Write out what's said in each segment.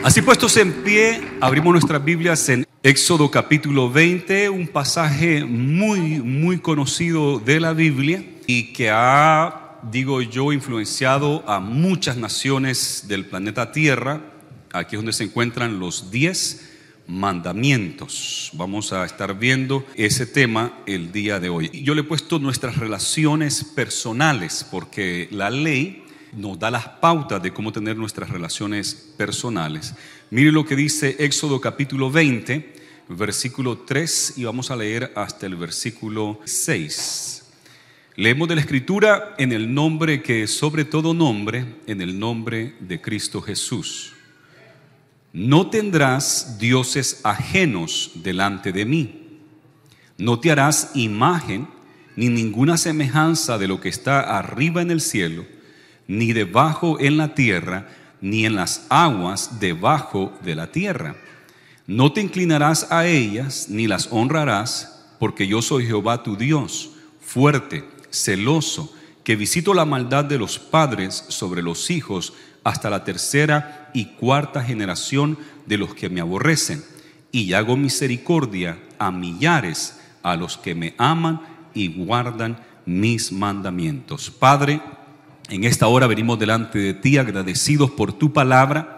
Así puestos en pie, abrimos nuestras Biblias en Éxodo capítulo 20, un pasaje muy conocido de la Biblia y que ha, digo yo, influenciado a muchas naciones del planeta Tierra. Aquí es donde se encuentran los 10 mandamientos. Vamos a estar viendo ese tema el día de hoy. Yo le he puesto nuestras relaciones personales porque la ley nos da las pautas de cómo tener nuestras relaciones personales. Mire lo que dice Éxodo capítulo 20, versículo 3, y vamos a leer hasta el versículo 6. Leemos de la Escritura: en el nombre que es sobre todo nombre, en el nombre de Cristo Jesús. No tendrás dioses ajenos delante de mí. No te harás imagen ni ninguna semejanza de lo que está arriba en el cielo, ni debajo en la tierra, ni en las aguas debajo de la tierra. No te inclinarás a ellas, ni las honrarás, porque yo soy Jehová tu Dios, fuerte, celoso, que visito la maldad de los padres sobre los hijos hasta la tercera y cuarta generación de los que me aborrecen, y hago misericordia a millares, a los que me aman y guardan mis mandamientos. Padre, en esta hora venimos delante de ti agradecidos por tu palabra.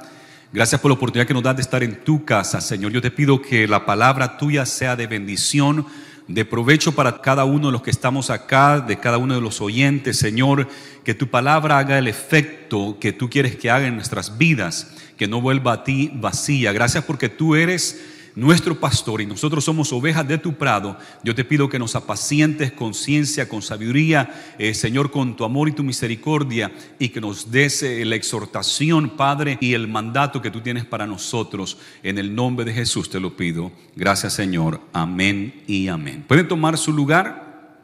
Gracias por la oportunidad que nos das de estar en tu casa, Señor. Yo te pido que la palabra tuya sea de bendición, de provecho para cada uno de los que estamos acá, de cada uno de los oyentes, Señor. Que tu palabra haga el efecto que tú quieres que haga en nuestras vidas, que no vuelva a ti vacía. Gracias porque tú eres nuestro pastor y nosotros somos ovejas de tu prado. Yo te pido que nos apacientes con ciencia, con sabiduría, Señor, con tu amor y tu misericordia, y que nos des la exhortación, Padre, y el mandato que tú tienes para nosotros. En el nombre de Jesús te lo pido. Gracias, Señor. Amén y amén. ¿Pueden tomar su lugar?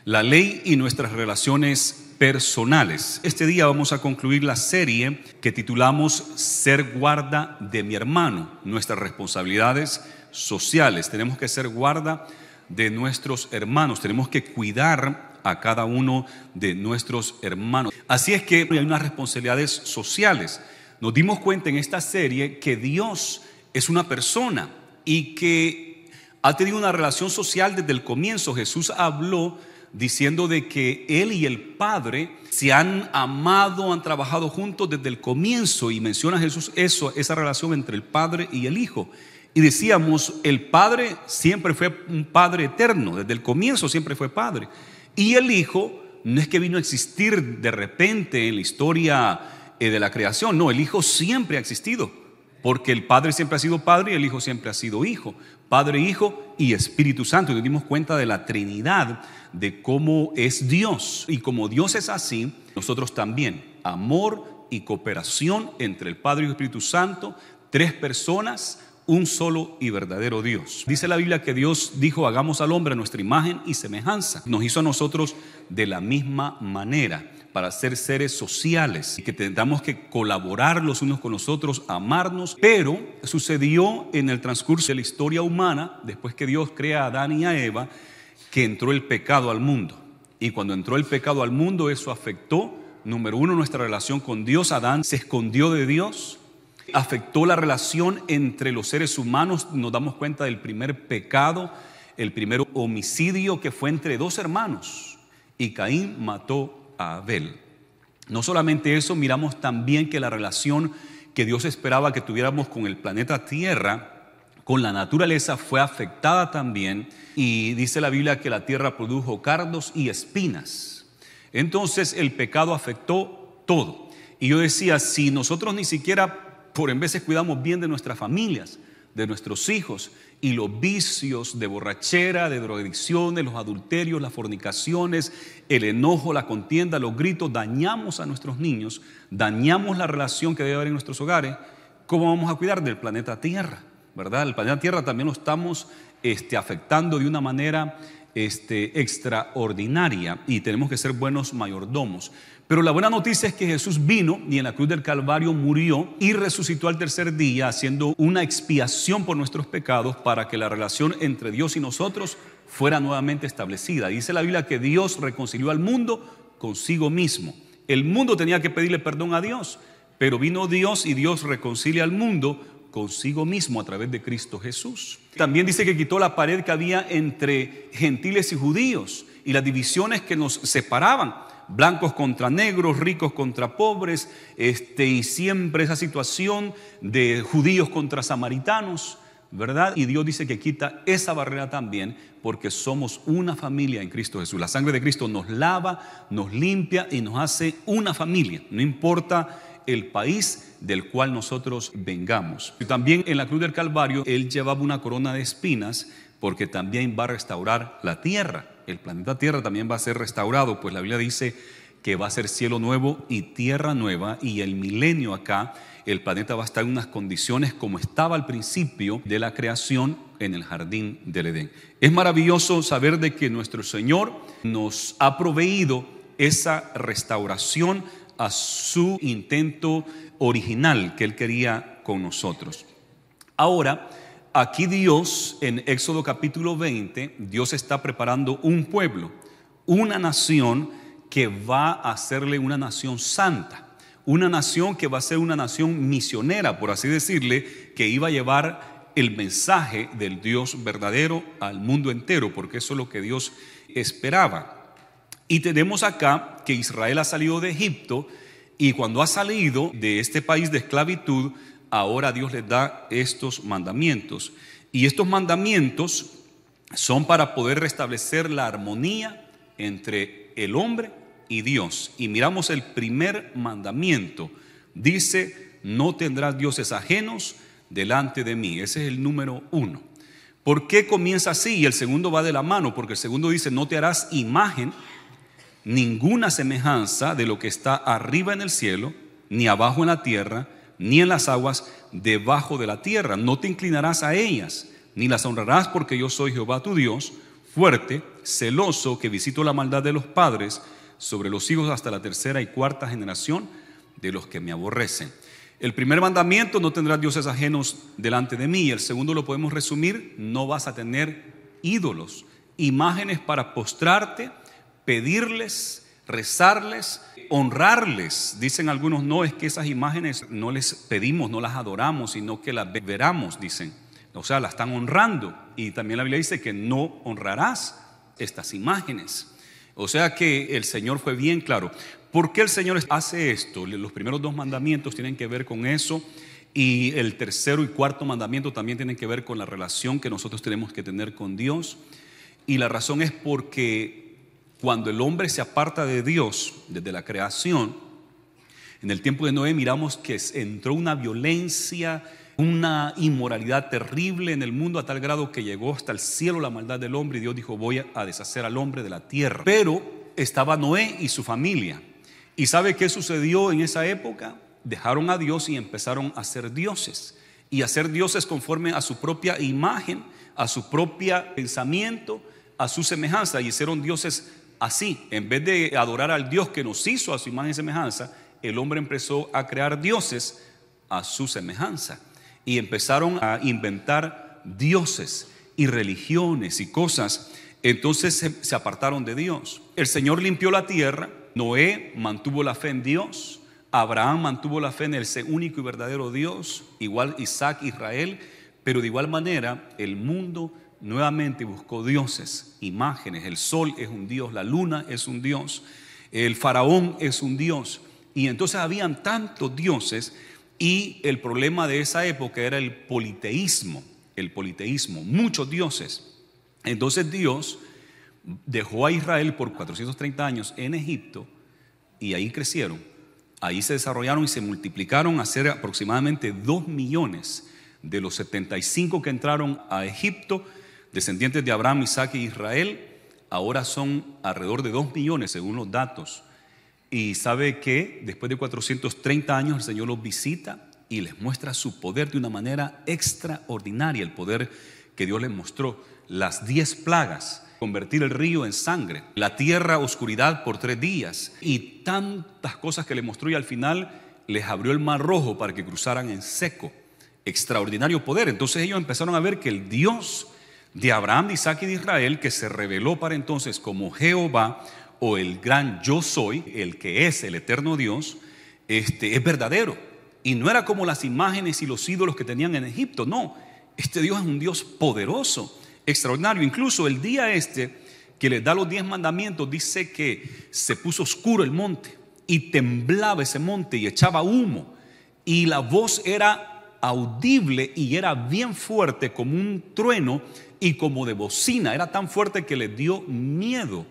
La ley y nuestras relaciones personales. Este día vamos a concluir la serie que titulamos Ser guarda de mi hermano. Nuestras responsabilidades sociales. Tenemos que ser guarda de nuestros hermanos. Tenemos que cuidar a cada uno de nuestros hermanos. Así es que hay unas responsabilidades sociales. Nos dimos cuenta en esta serie que Dios es una persona y que ha tenido una relación social desde el comienzo. Jesús habló diciendo de que Él y el Padre se han amado, han trabajado juntos desde el comienzo, y menciona Jesús esa relación entre el Padre y el Hijo. Y decíamos, el Padre siempre fue un Padre eterno, desde el comienzo siempre fue Padre. Y el Hijo no es que vino a existir de repente en la historia de la creación, no, el Hijo siempre ha existido, porque el Padre siempre ha sido Padre y el Hijo siempre ha sido Hijo. Padre, Hijo y Espíritu Santo. Y nos dimos cuenta de la Trinidad, de cómo es Dios. Y como Dios es así, nosotros también. Amor y cooperación entre el Padre y el Espíritu Santo. 3 personas, un solo y verdadero Dios. Dice la Biblia que Dios dijo: hagamos al hombre a nuestra imagen y semejanza. Nos hizo a nosotros de la misma manera, para ser seres sociales y que tengamos que colaborar los unos con los otros, amarnos. Pero sucedió en el transcurso de la historia humana, después que Dios crea a Adán y a Eva, que entró el pecado al mundo. Y cuando entró el pecado al mundo, eso afectó, número 1, nuestra relación con Dios. Adán se escondió de Dios, afectó la relación entre los seres humanos. Nos damos cuenta del primer pecado, el primer homicidio, que fue entre 2 hermanos, y Caín mató a Abel. No solamente eso, miramos también que la relación que Dios esperaba que tuviéramos con el planeta Tierra, con la naturaleza, fue afectada también. Y dice la Biblia que la tierra produjo cardos y espinas. Entonces el pecado afectó todo. Y yo decía, si nosotros ni siquiera por en veces cuidamos bien de nuestras familias, de nuestros hijos, y los vicios de borrachera, de drogadicciones, los adulterios, las fornicaciones, el enojo, la contienda, los gritos, dañamos a nuestros niños, dañamos la relación que debe haber en nuestros hogares, ¿cómo vamos a cuidar del planeta Tierra? ¿Verdad? El planeta Tierra también lo estamos afectando de una manera extraordinaria, y tenemos que ser buenos mayordomos. Pero la buena noticia es que Jesús vino y en la cruz del Calvario murió y resucitó al tercer día, haciendo una expiación por nuestros pecados, para que la relación entre Dios y nosotros fuera nuevamente establecida. Dice la Biblia que Dios reconcilió al mundo consigo mismo. El mundo tenía que pedirle perdón a Dios, Pero vino Dios y Dios reconcilia al mundo consigo mismo a través de Cristo Jesús. También dice que quitó la pared que había entre gentiles y judíos y las divisiones que nos separaban, blancos contra negros, ricos contra pobres, y siempre esa situación de judíos contra samaritanos, ¿verdad? Y Dios dice que quita esa barrera también porque somos una familia en Cristo Jesús. La sangre de Cristo nos lava, nos limpia y nos hace una familia, no importa el país del cual nosotros vengamos. Y también en la cruz del Calvario Él llevaba una corona de espinas porque también va a restaurar la tierra. El planeta Tierra también va a ser restaurado, pues la Biblia dice que va a ser cielo nuevo y tierra nueva, y el milenio acá el planeta va a estar en unas condiciones como estaba al principio de la creación en el jardín del Edén. Es maravilloso saber de que nuestro Señor nos ha proveído esa restauración a su intento original que Él quería con nosotros. Ahora, aquí Dios, en Éxodo capítulo 20, Dios está preparando un pueblo, una nación que va a hacerle una nación santa. Una nación que va a ser una nación misionera, por así decirle, que iba a llevar el mensaje del Dios verdadero al mundo entero, porque eso es lo que Dios esperaba. Y tenemos acá que Israel ha salido de Egipto, y cuando ha salido de este país de esclavitud, ahora Dios les da estos mandamientos. Y estos mandamientos son para poder restablecer la armonía entre el hombre y Dios. Y miramos el primer mandamiento. Dice: no tendrás dioses ajenos delante de mí. Ese es el número 1. ¿Por qué comienza así? Y el segundo va de la mano, porque el segundo dice: no te harás imagen, ninguna semejanza de lo que está arriba en el cielo, ni abajo en la tierra, ni en las aguas debajo de la tierra. No te inclinarás a ellas, ni las honrarás, porque yo soy Jehová tu Dios, fuerte, celoso, que visito la maldad de los padres sobre los hijos hasta la tercera y cuarta generación de los que me aborrecen. El primer mandamiento: no tendrás dioses ajenos delante de mí. Y el segundo lo podemos resumir: no vas a tener ídolos, imágenes para postrarte, pedirles, rezarles, honrarles. Dicen algunos: no, es que esas imágenes no les pedimos, no las adoramos, sino que las veneramos, dicen. O sea, las están honrando. Y también la Biblia dice que no honrarás estas imágenes. O sea que el Señor fue bien claro. ¿Por qué el Señor hace esto? Los primeros 2 mandamientos tienen que ver con eso, y el tercero y cuarto mandamiento también tienen que ver con la relación que nosotros tenemos que tener con Dios. Y la razón es porque cuando el hombre se aparta de Dios desde la creación, en el tiempo de Noé miramos que entró una violencia, una inmoralidad terrible en el mundo, a tal grado que llegó hasta el cielo la maldad del hombre, y Dios dijo: voy a deshacer al hombre de la tierra. Pero estaba Noé y su familia. ¿Y sabe qué sucedió en esa época? Dejaron a Dios y empezaron a ser dioses, y a ser dioses conforme a su propia imagen, a su propio pensamiento, a su semejanza, y hicieron dioses así. En vez de adorar al Dios que nos hizo a su imagen y semejanza, el hombre empezó a crear dioses a su semejanza, y empezaron a inventar dioses y religiones y cosas. Entonces se apartaron de Dios. El Señor limpió la tierra. Noé mantuvo la fe en Dios. Abraham mantuvo la fe en el único y verdadero Dios. Igual Isaac, Israel. Pero de igual manera el mundo nuevamente buscó dioses, imágenes. El sol es un dios, la luna es un dios, el faraón es un dios. Y entonces habían tantos dioses. Y el problema de esa época era el politeísmo, muchos dioses. Entonces Dios dejó a Israel por 430 años en Egipto, y ahí crecieron, ahí se desarrollaron y se multiplicaron a ser aproximadamente 2 millones de los 75 que entraron a Egipto, descendientes de Abraham, Isaac e Israel. Ahora son alrededor de 2 millones según los datos. Y sabe que después de 430 años el Señor los visita y les muestra su poder de una manera extraordinaria. El poder que Dios les mostró: las 10 plagas, convertir el río en sangre, la tierra oscuridad por 3 días, y tantas cosas que les mostró. Y al final les abrió el mar Rojo para que cruzaran en seco. Extraordinario poder. Entonces ellos empezaron a ver que el Dios de Abraham, de Isaac y de Israel, que se reveló para entonces como Jehová, o el gran yo soy, el que es el eterno Dios, es verdadero. Y no era como las imágenes y los ídolos que tenían en Egipto. No, este Dios es un Dios poderoso, extraordinario. Incluso el día que les da los 10 mandamientos, dice que se puso oscuro el monte y temblaba ese monte y echaba humo. Y la voz era audible y era bien fuerte, como un trueno y como de bocina. Era tan fuerte que les dio miedo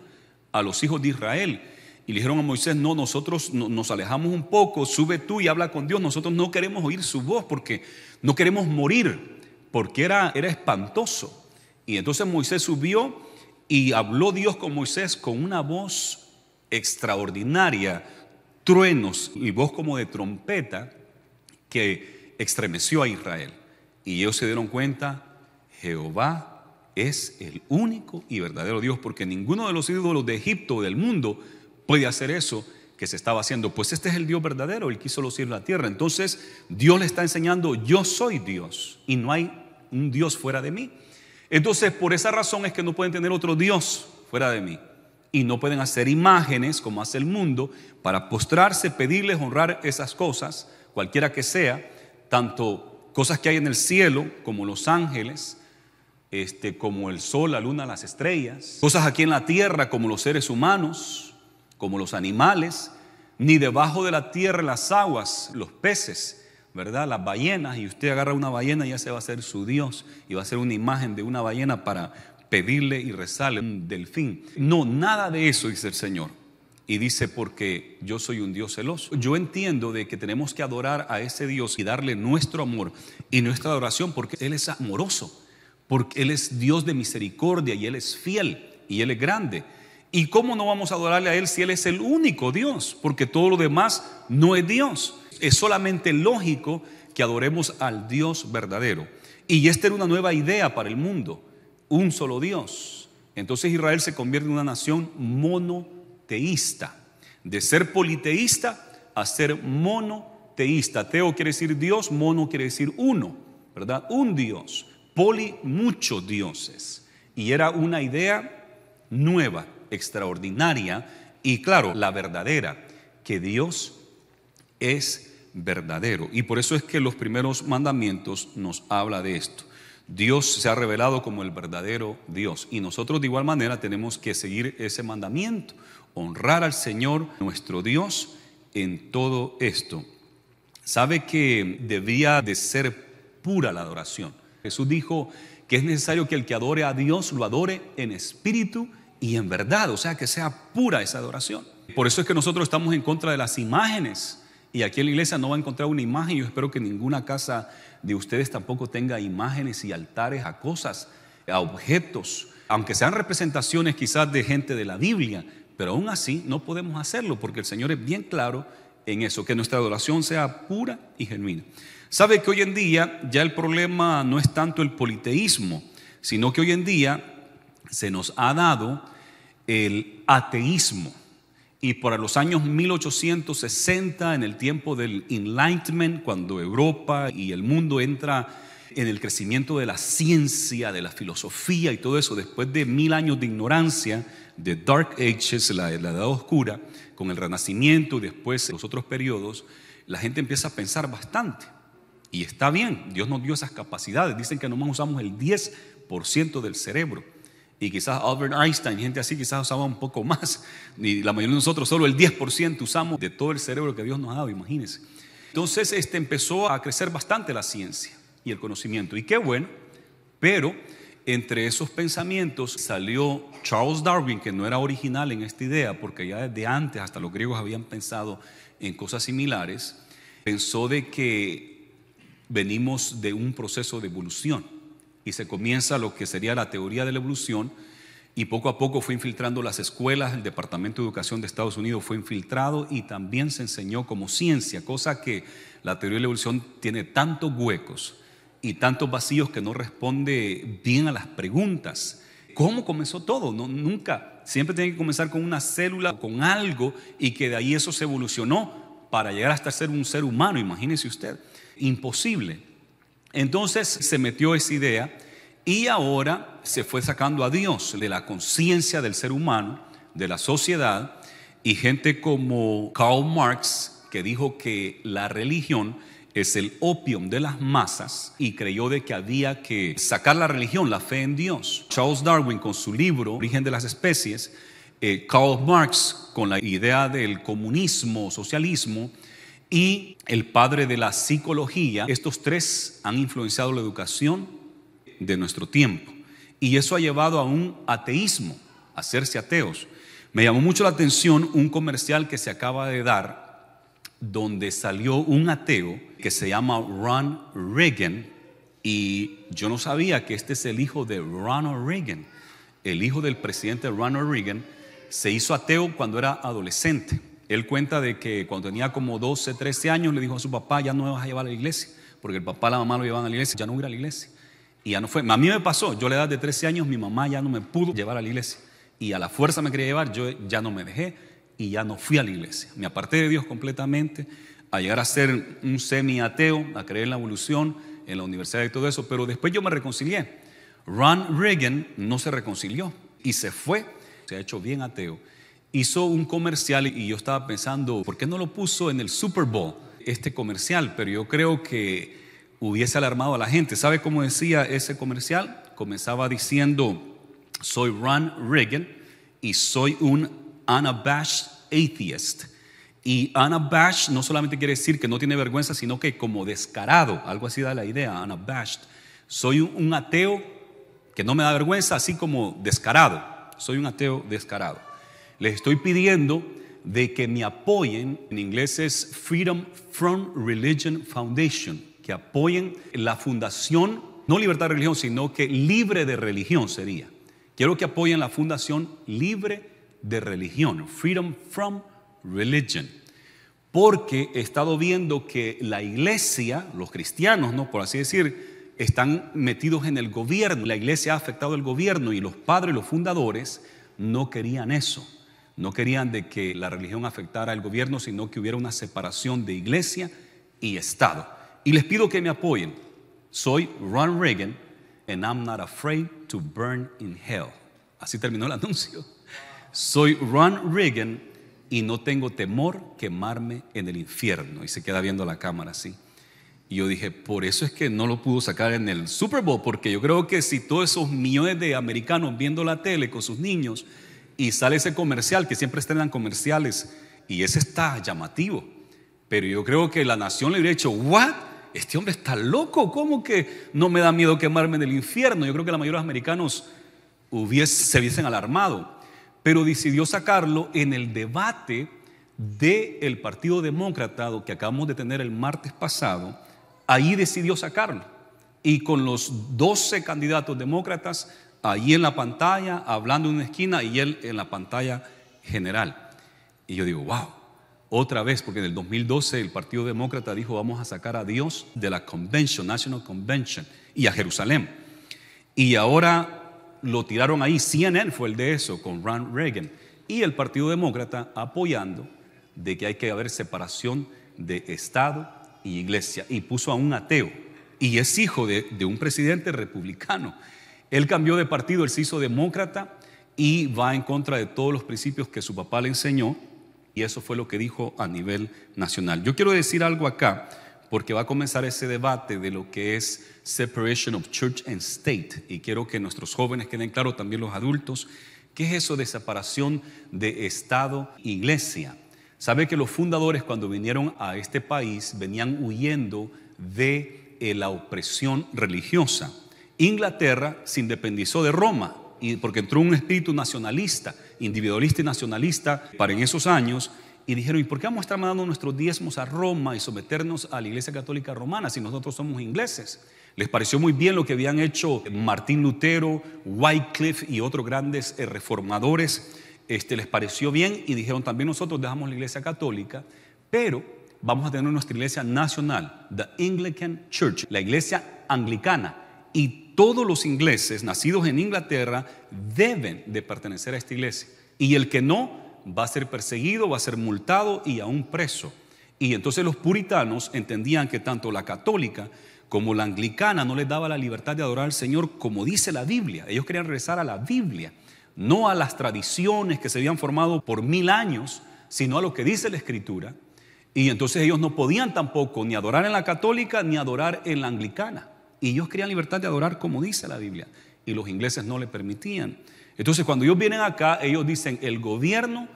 a los hijos de Israel. Y le dijeron a Moisés: no, nosotros nos alejamos un poco, sube tú y habla con Dios. Nosotros no queremos oír su voz porque no queremos morir, porque era espantoso. Y entonces Moisés subió y habló Dios con Moisés con una voz extraordinaria, truenos y voz como de trompeta, que estremeció a Israel. Y ellos se dieron cuenta: Jehová es el único y verdadero Dios, porque ninguno de los ídolos de Egipto o del mundo puede hacer eso que se estaba haciendo. Pues este es el Dios verdadero, el que hizo los cielos y la tierra. Entonces Dios le está enseñando: yo soy Dios y no hay un Dios fuera de mí. Entonces por esa razón es que no pueden tener otro Dios fuera de mí, y no pueden hacer imágenes como hace el mundo para postrarse, pedirles, honrar esas cosas, cualquiera que sea, tanto cosas que hay en el cielo como los ángeles, como el sol, la luna, las estrellas, cosas aquí en la tierra como los seres humanos, como los animales, ni debajo de la tierra las aguas, los peces, ¿verdad? Las ballenas. Y usted agarra una ballena y ya se va a hacer su Dios y va a hacer una imagen de una ballena para pedirle y rezarle, un delfín. No, nada de eso dice el Señor. Y dice: porque yo soy un Dios celoso. Yo entiendo de que tenemos que adorar a ese Dios y darle nuestro amor y nuestra adoración, porque Él es amoroso, porque Él es Dios de misericordia y Él es fiel y Él es grande. ¿Y cómo no vamos a adorarle a Él si Él es el único Dios? Porque todo lo demás no es Dios. Es solamente lógico que adoremos al Dios verdadero. Y esta era una nueva idea para el mundo: un solo Dios. Entonces Israel se convierte en una nación monoteísta. De ser politeísta a ser monoteísta. Teo quiere decir Dios, mono quiere decir uno, ¿verdad? Un Dios. Poli, muchos dioses. Y era una idea nueva, extraordinaria y, claro, la verdadera, que Dios es verdadero. Y por eso es que los primeros mandamientos nos habla de esto. Dios se ha revelado como el verdadero Dios, y nosotros de igual manera tenemos que seguir ese mandamiento: honrar al Señor nuestro Dios en todo esto. Sabe que debía de ser pura la adoración. Jesús dijo que es necesario que el que adore a Dios lo adore en espíritu y en verdad, o sea, que sea pura esa adoración. Por eso es que nosotros estamos en contra de las imágenes. Y aquí en la iglesia no va a encontrar una imagen. Yo espero que ninguna casa de ustedes tampoco tenga imágenes y altares a cosas, a objetos, aunque sean representaciones quizás de gente de la Biblia. Pero aún así no podemos hacerlo, porque el Señor es bien claro en eso, que nuestra adoración sea pura y genuina. Sabe que hoy en día ya el problema no es tanto el politeísmo, sino que hoy en día se nos ha dado el ateísmo. Y para los años 1860, en el tiempo del Enlightenment, cuando Europa y el mundo entra en el crecimiento de la ciencia, de la filosofía y todo eso, después de 1000 años de ignorancia, de Dark Ages, la Edad Oscura, con el Renacimiento y después los otros periodos, la gente empieza a pensar bastante. Y está bien, Dios nos dio esas capacidades. Dicen que nomás usamos el 10% del cerebro. Y quizás Albert Einstein, gente así, quizás usaba un poco más. Y la mayoría de nosotros solo el 10% usamos de todo el cerebro que Dios nos ha dado, imagínense. Entonces empezó a crecer bastante la ciencia y el conocimiento. Y qué bueno, pero entre esos pensamientos salió Charles Darwin, que no era original en esta idea, porque ya desde antes hasta los griegos habían pensado en cosas similares. Pensó de que venimos de un proceso de evolución. Y se comienza lo que sería la teoría de la evolución, y poco a poco fue infiltrando las escuelas. El Departamento de Educación de Estados Unidos fue infiltrado y también se enseñó como ciencia, cosa que la teoría de la evolución tiene tantos huecos y tantos vacíos que no responde bien a las preguntas. ¿Cómo comenzó todo? No, nunca. Siempre tiene que comenzar con una célula, con algo, y que de ahí eso se evolucionó para llegar hasta ser un ser humano. Imagínese usted, imposible. Entonces se metió esa idea y ahora se fue sacando a Dios de la conciencia del ser humano, de la sociedad, y gente como Karl Marx, que dijo que la religión es el opium de las masas y creyó de que había que sacar la religión, la fe en Dios. Charles Darwin con su libro Origen de las especies, Karl Marx con la idea del comunismo, socialismo, y el padre de la psicología. Estos tres han influenciado la educación de nuestro tiempo y eso ha llevado a un ateísmo, a hacerse ateos. Me llamó mucho la atención un comercial que se acaba de dar donde salió un ateo que se llama Ron Reagan, y yo no sabía que este es el hijo de Ronald Reagan. El hijo del presidente Ronald Reagan se hizo ateo cuando era adolescente. Él cuenta de que cuando tenía como 12, 13 años le dijo a su papá: ya no me vas a llevar a la iglesia, porque el papá y la mamá lo llevaban a la iglesia. Ya no voy a ir a la iglesia. Y ya no fue. A mí me pasó, yo a la edad de 13 años mi mamá ya no me pudo llevar a la iglesia y a la fuerza me quería llevar. Yo ya no me dejé y ya no fui a la iglesia. Me aparté de Dios completamente, a llegar a ser un semi-ateo, a creer en la evolución, en la universidad y todo eso. Pero después yo me reconcilié. Ron Reagan no se reconcilió y se fue, se ha hecho bien ateo. Hizo un comercial y yo estaba pensando, ¿por qué no lo puso en el Super Bowl este comercial? Pero yo creo que hubiese alarmado a la gente. ¿Sabe cómo decía ese comercial? Comenzaba diciendo: soy Ron Reagan y soy un unabashed atheist. Y unabashed no solamente quiere decir que no tiene vergüenza, sino que como descarado, algo así da la idea, unabashed. Soy un ateo que no me da vergüenza, así como descarado. Soy un ateo descarado. Les estoy pidiendo de que me apoyen, en inglés es Freedom from Religion Foundation, que apoyen la fundación, no Libertad de Religión, sino que Libre de Religión sería. Quiero que apoyen la fundación Libre de Religión, Freedom from Religion, porque he estado viendo que la iglesia, los cristianos, ¿no?, por así decir, están metidos en el gobierno. La iglesia ha afectado el gobierno y los padres, los fundadores, no querían eso. No querían de que la religión afectara al gobierno, sino que hubiera una separación de iglesia y Estado. Y les pido que me apoyen. Soy Ron Reagan and I'm not afraid to burn in hell. Así terminó el anuncio. Soy Ron Reagan y no tengo temor quemarme en el infierno. Y se queda viendo la cámara así. Y yo dije, por eso es que no lo pudo sacar en el Super Bowl, porque yo creo que si todos esos millones de americanos viendo la tele con sus niños y sale ese comercial, que siempre estrenan comerciales, y ese está llamativo, pero yo creo que la nación le hubiera dicho: ¿what? Este hombre está loco, ¿cómo que no me da miedo quemarme en el infierno? Yo creo que la mayoría de los americanos se hubiesen alarmado, pero decidió sacarlo en el debate del Partido Demócrata que acabamos de tener el martes pasado. Ahí decidió sacarlo, y con los 12 candidatos demócratas ahí en la pantalla, hablando en una esquina, y él en la pantalla general. Y yo digo, wow, otra vez, porque en el 2012 el Partido Demócrata dijo: vamos a sacar a Dios de la Convention, National Convention, y a Jerusalén. Y ahora lo tiraron ahí. CNN fue el de eso, con Ronald Reagan. Y el Partido Demócrata apoyando de que hay que haber separación de Estado y iglesia. Y puso a un ateo, y es hijo de un presidente republicano. Él cambió de partido, él se hizo demócrata y va en contra de todos los principios que su papá le enseñó, y eso fue lo que dijo a nivel nacional. Yo quiero decir algo acá, porque va a comenzar ese debate de lo que es separation of church and state, y quiero que nuestros jóvenes queden claros, también los adultos, ¿qué es eso de separación de Estado e iglesia? Sabe que los fundadores, cuando vinieron a este país, venían huyendo de la opresión religiosa. Inglaterra se independizó de Roma, y porque entró un espíritu nacionalista, individualista y nacionalista para en esos años, y dijeron: ¿y por qué vamos a estar mandando nuestros diezmos a Roma y someternos a la Iglesia Católica Romana si nosotros somos ingleses? Les pareció muy bien lo que habían hecho Martín Lutero, Wycliffe y otros grandes reformadores. Les pareció bien, y dijeron: también nosotros dejamos la Iglesia Católica, pero vamos a tener nuestra iglesia nacional, the Anglican Church, la iglesia anglicana. Y todos los ingleses nacidos en Inglaterra deben de pertenecer a esta iglesia. Y el que no, va a ser perseguido, va a ser multado y aún preso. Y entonces los puritanos entendían que tanto la católica como la anglicana no les daba la libertad de adorar al Señor como dice la Biblia. Ellos querían regresar a la Biblia, no a las tradiciones que se habían formado por 1000 años, sino a lo que dice la Escritura. Y entonces ellos no podían tampoco ni adorar en la católica ni adorar en la anglicana. Y ellos querían libertad de adorar como dice la Biblia. Y los ingleses no le permitían. Entonces cuando ellos vienen acá, ellos dicen, el gobierno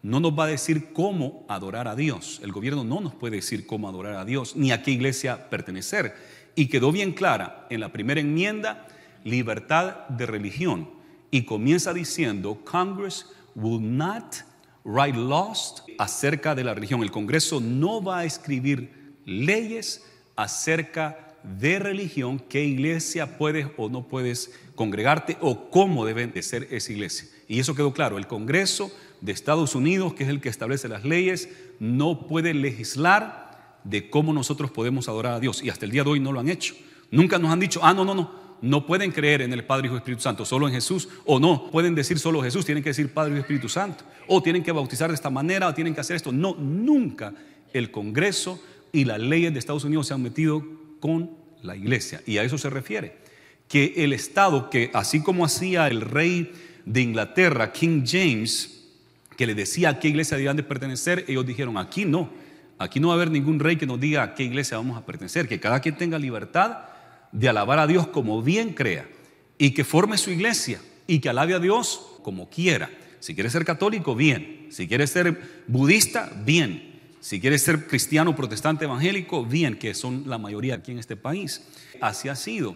no nos va a decir cómo adorar a Dios. El gobierno no nos puede decir cómo adorar a Dios, ni a qué iglesia pertenecer. Y quedó bien clara en la primera enmienda, libertad de religión. Y comienza diciendo, Congress will not write laws acerca de la religión. El Congreso no va a escribir leyes acerca de religión, qué iglesia puedes o no puedes congregarte o cómo debe de ser esa iglesia. Y eso quedó claro. El Congreso de Estados Unidos, que es el que establece las leyes, no puede legislar de cómo nosotros podemos adorar a Dios. Y hasta el día de hoy no lo han hecho. Nunca nos han dicho, no pueden creer en el Padre, Hijo y Espíritu Santo, solo en Jesús. O no pueden decir solo Jesús, tienen que decir Padre y Espíritu Santo. O tienen que bautizar de esta manera, o tienen que hacer esto. No, nunca el Congreso y las leyes de Estados Unidos se han metido con la iglesia. Y a eso se refiere. Que el Estado, que así como hacía el rey de Inglaterra, King James, que le decía a qué iglesia debían de pertenecer, ellos dijeron, aquí no va a haber ningún rey que nos diga a qué iglesia vamos a pertenecer, que cada quien tenga libertad de alabar a Dios como bien crea y que forme su iglesia y que alabe a Dios como quiera. Si quiere ser católico, bien. Si quiere ser budista, bien. Si quiere ser cristiano, protestante, evangélico, bien, que son la mayoría aquí en este país. Así ha sido.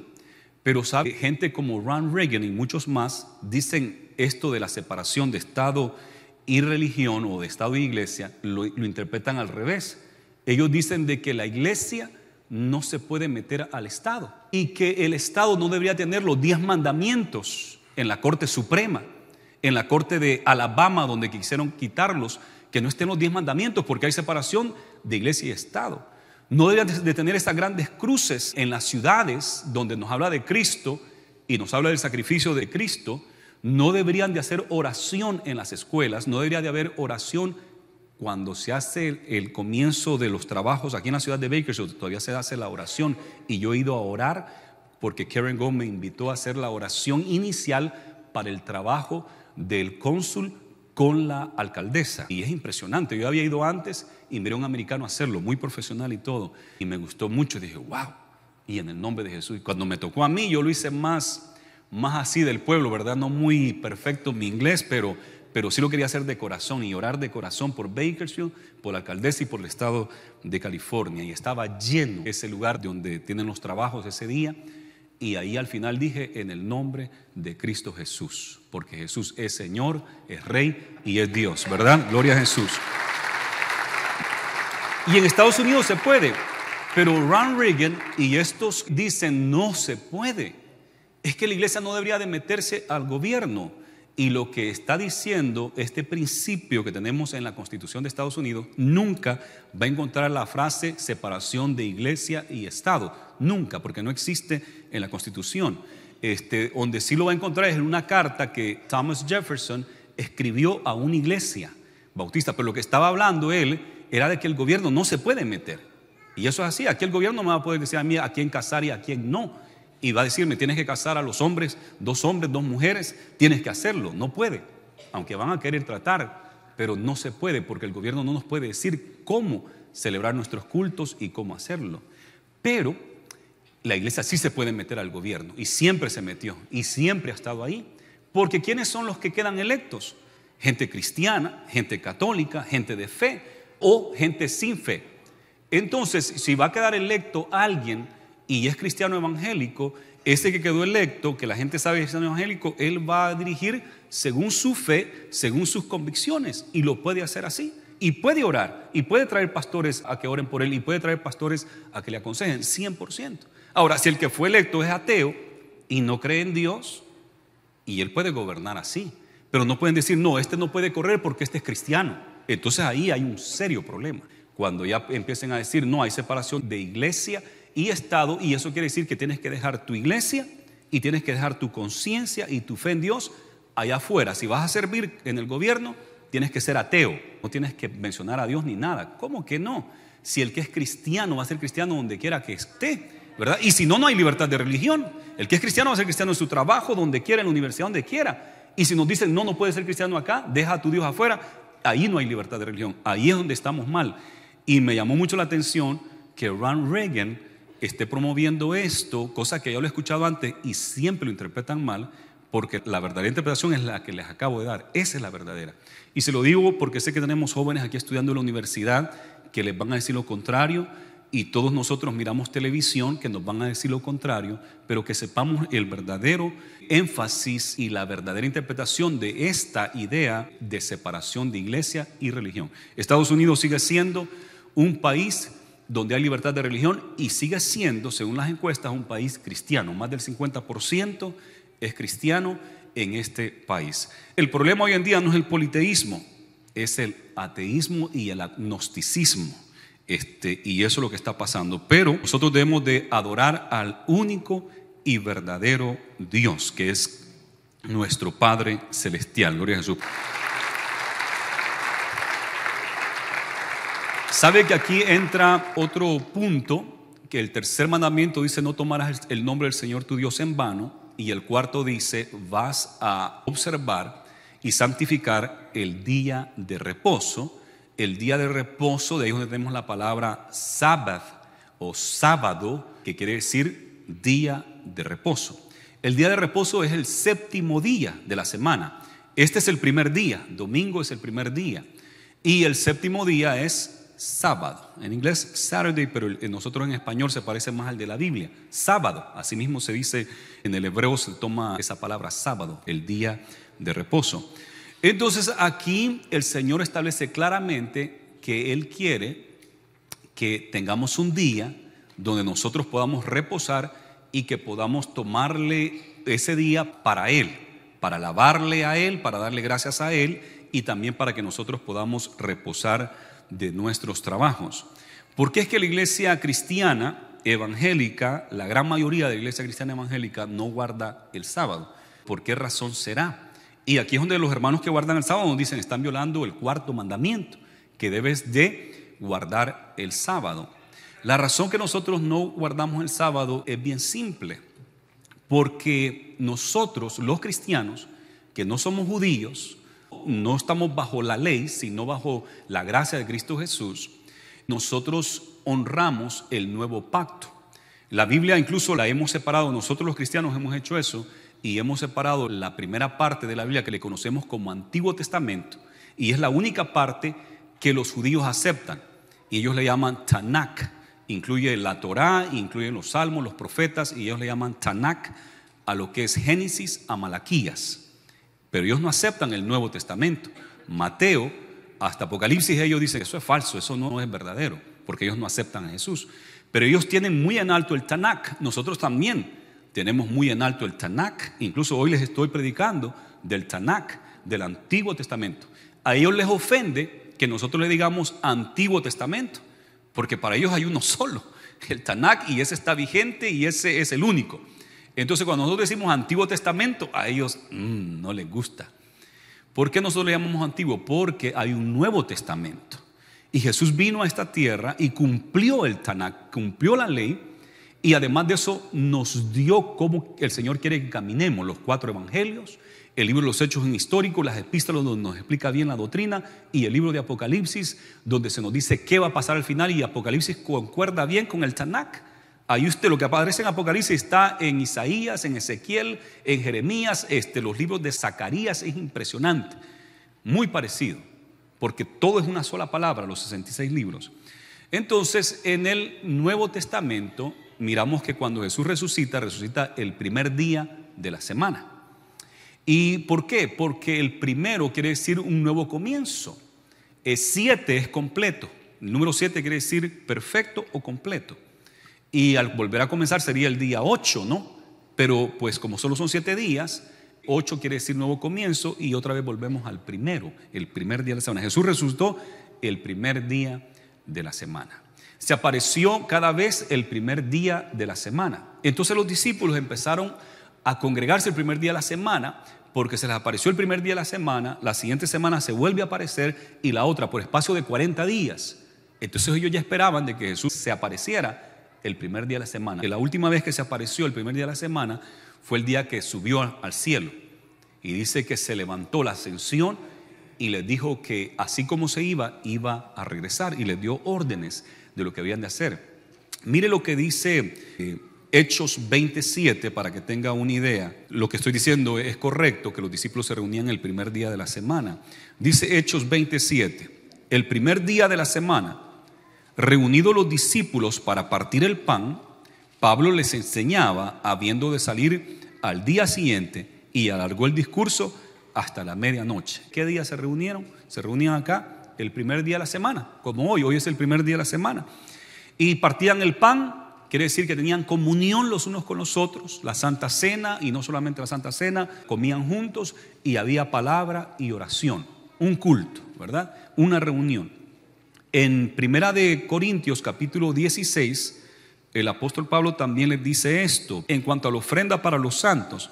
Pero sabe, gente como Ronald Reagan y muchos más dicen esto de la separación de Estado y religión o de Estado y iglesia, lo interpretan al revés. Ellos dicen de que la iglesia no se puede meter al Estado y que el Estado no debería tener los 10 mandamientos en la Corte Suprema, en la Corte de Alabama, donde quisieron quitarlos, que no estén los 10 mandamientos porque hay separación de iglesia y Estado. No deberían de tener esas grandes cruces en las ciudades donde nos habla de Cristo y nos habla del sacrificio de Cristo. No deberían de hacer oración en las escuelas, no debería de haber oración cuando se hace el comienzo de los trabajos aquí en la ciudad de Bakersfield. Todavía se hace la oración y yo he ido a orar porque Karen Gómez me invitó a hacer la oración inicial para el trabajo del cónsul con la alcaldesa. Y es impresionante, yo había ido antes y miré a un americano hacerlo, muy profesional y todo, y me gustó mucho. Dije, wow, y en el nombre de Jesús. Y cuando me tocó a mí, yo lo hice más así del pueblo, ¿verdad? No muy perfecto mi inglés, pero sí lo quería hacer de corazón y orar de corazón por Bakersfield, por la alcaldesa y por el estado de California. Y estaba lleno ese lugar donde tienen los trabajos ese día. Y ahí al final dije, en el nombre de Cristo Jesús, porque Jesús es Señor, es Rey y es Dios, ¿verdad? Gloria a Jesús. Y en Estados Unidos se puede, pero Ronald Reagan y estos dicen no se puede. Es que la iglesia no debería de meterse al gobierno. Y lo que está diciendo este principio que tenemos en la Constitución de Estados Unidos, nunca va a encontrar la frase separación de iglesia y Estado. Nunca, porque no existe en la Constitución. Donde sí lo va a encontrar es en una carta que Thomas Jefferson escribió a una iglesia bautista. Pero lo que estaba hablando él era de que el gobierno no se puede meter. Y eso es así. Aquí el gobierno me va a poder decir a mí a quién casar y a quién no. Y va a decirme, tienes que casar a los hombres, 2 mujeres, tienes que hacerlo. No puede, aunque van a querer tratar, pero no se puede porque el gobierno no nos puede decir cómo celebrar nuestros cultos y cómo hacerlo. Pero la iglesia sí se puede meter al gobierno y siempre se metió y siempre ha estado ahí. Porque ¿quiénes son los que quedan electos? Gente cristiana, gente católica, gente de fe o gente sin fe. Entonces, si va a quedar electo alguien y es cristiano evangélico, ese que quedó electo, que la gente sabe que es cristiano evangélico, él va a dirigir según su fe, según sus convicciones, y lo puede hacer así. Y puede orar, y puede traer pastores a que oren por él, y puede traer pastores a que le aconsejen, 100%. Ahora, si el que fue electo es ateo y no cree en Dios, y él puede gobernar así, pero no pueden decir, no, este no puede correr porque este es cristiano. Entonces ahí hay un serio problema. Cuando ya empiecen a decir, no, hay separación de iglesia y Estado, y eso quiere decir que tienes que dejar tu iglesia y tienes que dejar tu conciencia y tu fe en Dios allá afuera. Si vas a servir en el gobierno, tienes que ser ateo, no tienes que mencionar a Dios ni nada. ¿Cómo que no? Si el que es cristiano va a ser cristiano donde quiera que esté, ¿verdad? Y si no, no hay libertad de religión. El que es cristiano va a ser cristiano en su trabajo, donde quiera, en la universidad, donde quiera. Y si nos dicen, no puedes ser cristiano acá, deja a tu Dios afuera, ahí no hay libertad de religión, ahí es donde estamos mal. Y me llamó mucho la atención que Ronald Reagan esté promoviendo esto, cosa que yo lo he escuchado antes y siempre lo interpretan mal, porque la verdadera interpretación es la que les acabo de dar. Esa es la verdadera. Y se lo digo porque sé que tenemos jóvenes aquí estudiando en la universidad que les van a decir lo contrario, y todos nosotros miramos televisión que nos van a decir lo contrario, pero que sepamos el verdadero énfasis y la verdadera interpretación de esta idea de separación de iglesia y religión. Estados Unidos sigue siendo un país donde hay libertad de religión y sigue siendo, según las encuestas, un país cristiano. Más del 50% es cristiano en este país. El problema hoy en día no es el politeísmo, es el ateísmo y el agnosticismo. Y eso es lo que está pasando. Pero nosotros debemos de adorar al único y verdadero Dios, que es nuestro Padre Celestial. Gloria a Jesús. ¿Sabe que aquí entra otro punto? Que el tercer mandamiento dice: no tomarás el nombre del Señor tu Dios en vano. Y el cuarto dice: vas a observar y santificar el día de reposo. El día de reposo, de ahí donde tenemos la palabra Sabbath o sábado, que quiere decir día de reposo. El día de reposo es el séptimo día de la semana. Este es el primer día, domingo es el primer día. Y el séptimo día es sábado. En inglés Saturday, pero nosotros en español se parece más al de la Biblia. Sábado, así mismo se dice en el hebreo, se toma esa palabra sábado, el día de reposo. Entonces aquí el Señor establece claramente que Él quiere que tengamos un día donde nosotros podamos reposar y que podamos tomarle ese día para Él, para alabarle a Él, para darle gracias a Él y también para que nosotros podamos reposar de nuestros trabajos. Porque es que la iglesia cristiana evangélica, la gran mayoría de la iglesia cristiana evangélica no guarda el sábado. ¿Por qué razón será? Y aquí es donde los hermanos que guardan el sábado nos dicen: están violando el cuarto mandamiento, que debes de guardar el sábado. La razón que nosotros no guardamos el sábado es bien simple, porque nosotros, los cristianos, que no somos judíos, no estamos bajo la ley, sino bajo la gracia de Cristo Jesús, nosotros honramos el nuevo pacto. La Biblia incluso la hemos separado, nosotros los cristianos hemos hecho eso, y hemos separado la primera parte de la Biblia que le conocemos como Antiguo Testamento, y es la única parte que los judíos aceptan, y ellos le llaman Tanakh. Incluye la Torá, incluye los salmos, los profetas, y ellos le llaman Tanakh a lo que es Génesis a Malaquías. Pero ellos no aceptan el Nuevo Testamento. Mateo hasta Apocalipsis ellos dicen que eso es falso, eso no es verdadero, porque ellos no aceptan a Jesús. Pero ellos tienen muy en alto el Tanakh. Nosotros también tenemos muy en alto el Tanakh. Incluso hoy les estoy predicando del Tanakh, del Antiguo Testamento. A ellos les ofende que nosotros le digamos Antiguo Testamento, porque para ellos hay uno solo, el Tanakh, y ese está vigente y ese es el único. Entonces cuando nosotros decimos Antiguo Testamento, a ellos no les gusta. ¿Por qué nosotros le llamamos antiguo? Porque hay un Nuevo Testamento. Y Jesús vino a esta tierra y cumplió el Tanakh, cumplió la ley. Y además de eso nos dio cómo el Señor quiere que caminemos: los 4 evangelios, el libro de los Hechos históricos, las epístolas donde nos explica bien la doctrina, y el libro de Apocalipsis donde se nos dice qué va a pasar al final, y Apocalipsis concuerda bien con el Tanakh. Ahí usted, lo que aparece en Apocalipsis está en Isaías, en Ezequiel, en Jeremías, los libros de Zacarías. Es impresionante, muy parecido, porque todo es una sola palabra, los 66 libros. Entonces en el Nuevo Testamento miramos que cuando Jesús resucita el primer día de la semana. ¿Y por qué? Porque el primero quiere decir un nuevo comienzo. 7 es completo. El número 7 quiere decir perfecto o completo. Y al volver a comenzar sería el día 8, ¿no? Pero pues como solo son 7 días, 8 quiere decir nuevo comienzo, y otra vez volvemos al primero, el primer día de la semana. Jesús resucitó el primer día de la semana. Se apareció cada vez el primer día de la semana. Entonces los discípulos empezaron a congregarse el primer día de la semana, porque se les apareció el primer día de la semana, la siguiente semana se vuelve a aparecer, y la otra por espacio de 40 días. Entonces ellos ya esperaban de que Jesús se apareciera el primer día de la semana. Y la última vez que se apareció el primer día de la semana fue el día que subió al cielo, y dice que se levantó la ascensión y les dijo que así como se iba a regresar, y les dio órdenes de lo que habían de hacer. Mire lo que dice Hechos 27, para que tenga una idea. Lo que estoy diciendo es correcto, que los discípulos se reunían el primer día de la semana. Dice Hechos 27, el primer día de la semana, reunidos los discípulos para partir el pan, Pablo les enseñaba, habiendo de salir al día siguiente, y alargó el discurso hasta la medianoche. ¿Qué día se reunieron? Se reunían acá el primer día de la semana, como hoy es el primer día de la semana. Y partían el pan. Quiere decir que tenían comunión los unos con los otros, la Santa Cena, y no solamente la Santa Cena, comían juntos y había palabra y oración, un culto, ¿verdad? Una reunión. En Primera de Corintios capítulo 16, el apóstol Pablo también les dice esto: en cuanto a la ofrenda para los santos,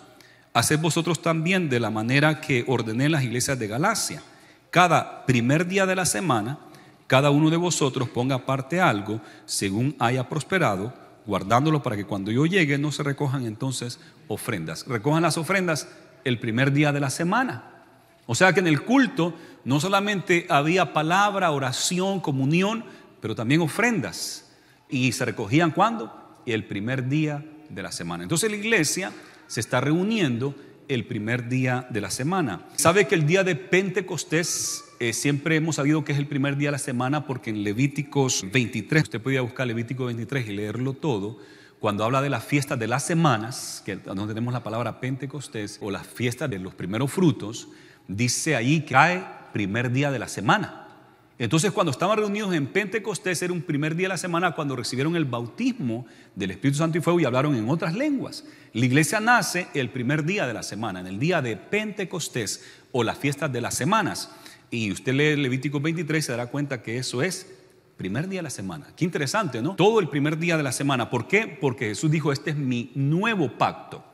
haced vosotros también de la manera que ordené en las iglesias de Galacia. Cada primer día de la semana, cada uno de vosotros ponga aparte algo según haya prosperado, guardándolo para que cuando yo llegue no se recojan entonces ofrendas. Recojan las ofrendas el primer día de la semana. O sea que en el culto no solamente había palabra, oración, comunión, pero también ofrendas. Y se recogían ¿cuándo? El primer día de la semana. Entonces la iglesia se está reuniendo el primer día de la semana. ¿Sabe que el día de Pentecostés siempre hemos sabido que es el primer día de la semana? Porque en Levíticos 23, usted podía buscar Levítico 23 y leerlo todo, cuando habla de las fiestas de las semanas, que donde tenemos la palabra Pentecostés, o las fiestas de los primeros frutos, dice ahí que cae primer día de la semana. Entonces, cuando estaban reunidos en Pentecostés, era un primer día de la semana cuando recibieron el bautismo del Espíritu Santo y fuego y hablaron en otras lenguas. La iglesia nace el primer día de la semana, en el día de Pentecostés, o las fiestas de las semanas. Y usted lee Levítico 23 y se dará cuenta que eso es primer día de la semana. Qué interesante, ¿no? Todo el primer día de la semana. ¿Por qué? Porque Jesús dijo: este es mi nuevo pacto.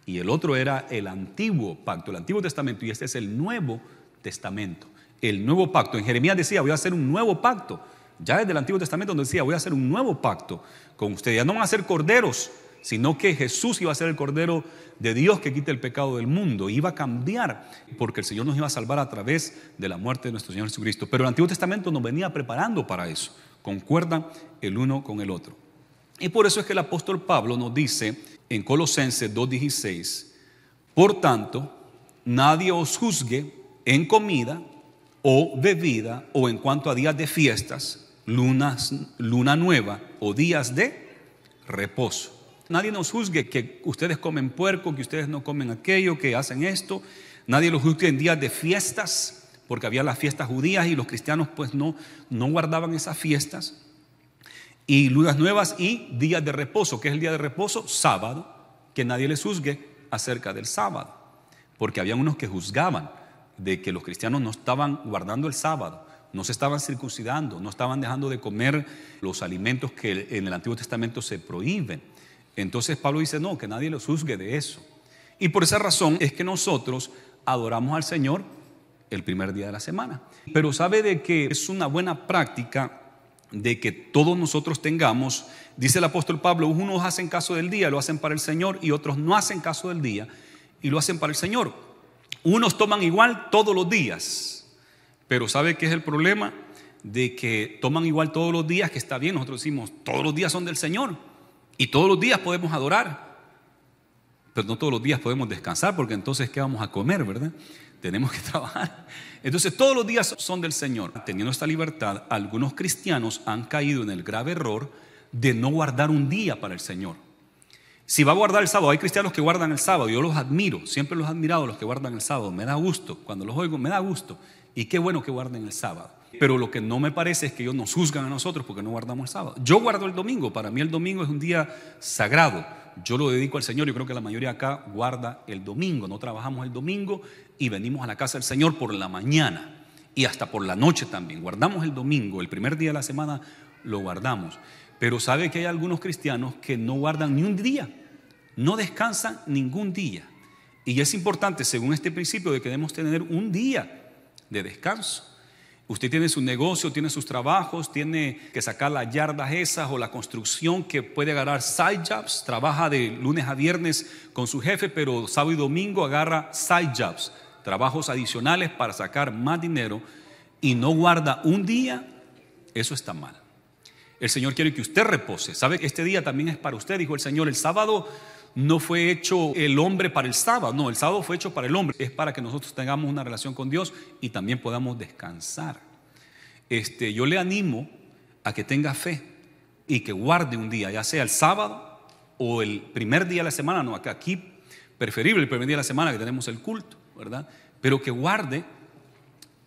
Y el otro era el antiguo pacto, el Antiguo Testamento, y este es el Nuevo Testamento. El nuevo pacto. En Jeremías decía: voy a hacer un nuevo pacto. Ya desde el Antiguo Testamento donde decía: voy a hacer un nuevo pacto con ustedes. Ya no van a ser corderos, sino que Jesús iba a ser el Cordero de Dios que quita el pecado del mundo. Iba a cambiar, porque el Señor nos iba a salvar a través de la muerte de nuestro Señor Jesucristo. Pero el Antiguo Testamento nos venía preparando para eso. Concuerdan el uno con el otro. Y por eso es que el apóstol Pablo nos dice en Colosenses 2:16: por tanto, nadie os juzgue en comida o bebida, o en cuanto a días de fiestas, luna nueva o días de reposo. Nadie nos juzgue que ustedes comen puerco, que ustedes no comen aquello, que hacen esto. Nadie los juzgue en días de fiestas, porque había las fiestas judías y los cristianos pues no guardaban esas fiestas. Y lunas nuevas y días de reposo. ¿Qué es el día de reposo? Sábado. Que nadie les juzgue acerca del sábado, porque había unos que juzgaban de que los cristianos no estaban guardando el sábado, no se estaban circuncidando, no estaban dejando de comer los alimentos que en el Antiguo Testamento se prohíben. Entonces Pablo dice: no, que nadie los juzgue de eso. Y por esa razón es que nosotros adoramos al Señor el primer día de la semana. Pero sabe de que es una buena práctica de que todos nosotros tengamos. Dice el apóstol Pablo: unos hacen caso del día, lo hacen para el Señor, y otros no hacen caso del día y lo hacen para el Señor. Unos toman igual todos los días, pero ¿sabe qué es el problema? De que toman igual todos los días, que está bien, nosotros decimos todos los días son del Señor y todos los días podemos adorar, pero no todos los días podemos descansar, porque entonces ¿qué vamos a comer, verdad? Tenemos que trabajar. Entonces todos los días son del Señor. Teniendo esta libertad, algunos cristianos han caído en el grave error de no guardar un día para el Señor. Si va a guardar el sábado, hay cristianos que guardan el sábado, yo los admiro, siempre los he admirado, los que guardan el sábado, me da gusto, cuando los oigo me da gusto, y qué bueno que guarden el sábado. Pero lo que no me parece es que ellos nos juzgan a nosotros porque no guardamos el sábado. Yo guardo el domingo, para mí el domingo es un día sagrado, yo lo dedico al Señor. Yo creo que la mayoría acá guarda el domingo, no trabajamos el domingo y venimos a la casa del Señor por la mañana y hasta por la noche también. Guardamos el domingo, el primer día de la semana lo guardamos. Pero sabe que hay algunos cristianos que no guardan ni un día, no descansan ningún día. Y es importante, según este principio, de que debemos tener un día de descanso. Usted tiene su negocio, tiene sus trabajos, tiene que sacar las yardas esas o la construcción, que puede agarrar side jobs. Trabaja de lunes a viernes con su jefe, pero sábado y domingo agarra side jobs. trabajos adicionales para sacar más dinero y no guarda un día, eso está mal. El Señor quiere que usted repose. ¿Sabe? Este día también es para usted, dijo el Señor. El sábado no fue hecho el hombre para el sábado, no, el sábado fue hecho para el hombre. Es para que nosotros tengamos una relación con Dios y también podamos descansar. Yo le animo a que tenga fe y que guarde un día, ya sea el sábado o el primer día de la semana. No, aquí preferible el primer día de la semana que tenemos el culto, ¿verdad? Pero que guarde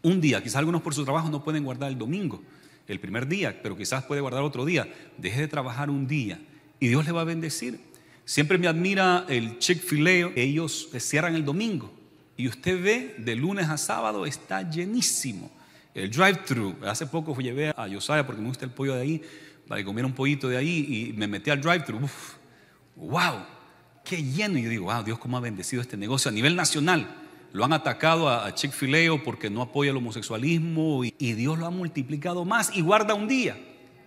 un día. Quizás algunos por su trabajo no pueden guardar el domingo, el primer día, pero quizás puede guardar otro día. Deje de trabajar un día y Dios le va a bendecir. Siempre me admira el Chick-fil-A. Ellos cierran el domingo y usted ve de lunes a sábado está llenísimo. El drive-thru, hace poco llevé a Josiah porque me gusta el pollo de ahí, para que comiera un pollito de ahí, y me metí al drive-thru. ¡Wow! ¡Qué lleno! Y yo digo, wow, Dios cómo ha bendecido este negocio a nivel nacional. Lo han atacado a Chick-fil-A porque no apoya el homosexualismo y Dios lo ha multiplicado más y guarda un día.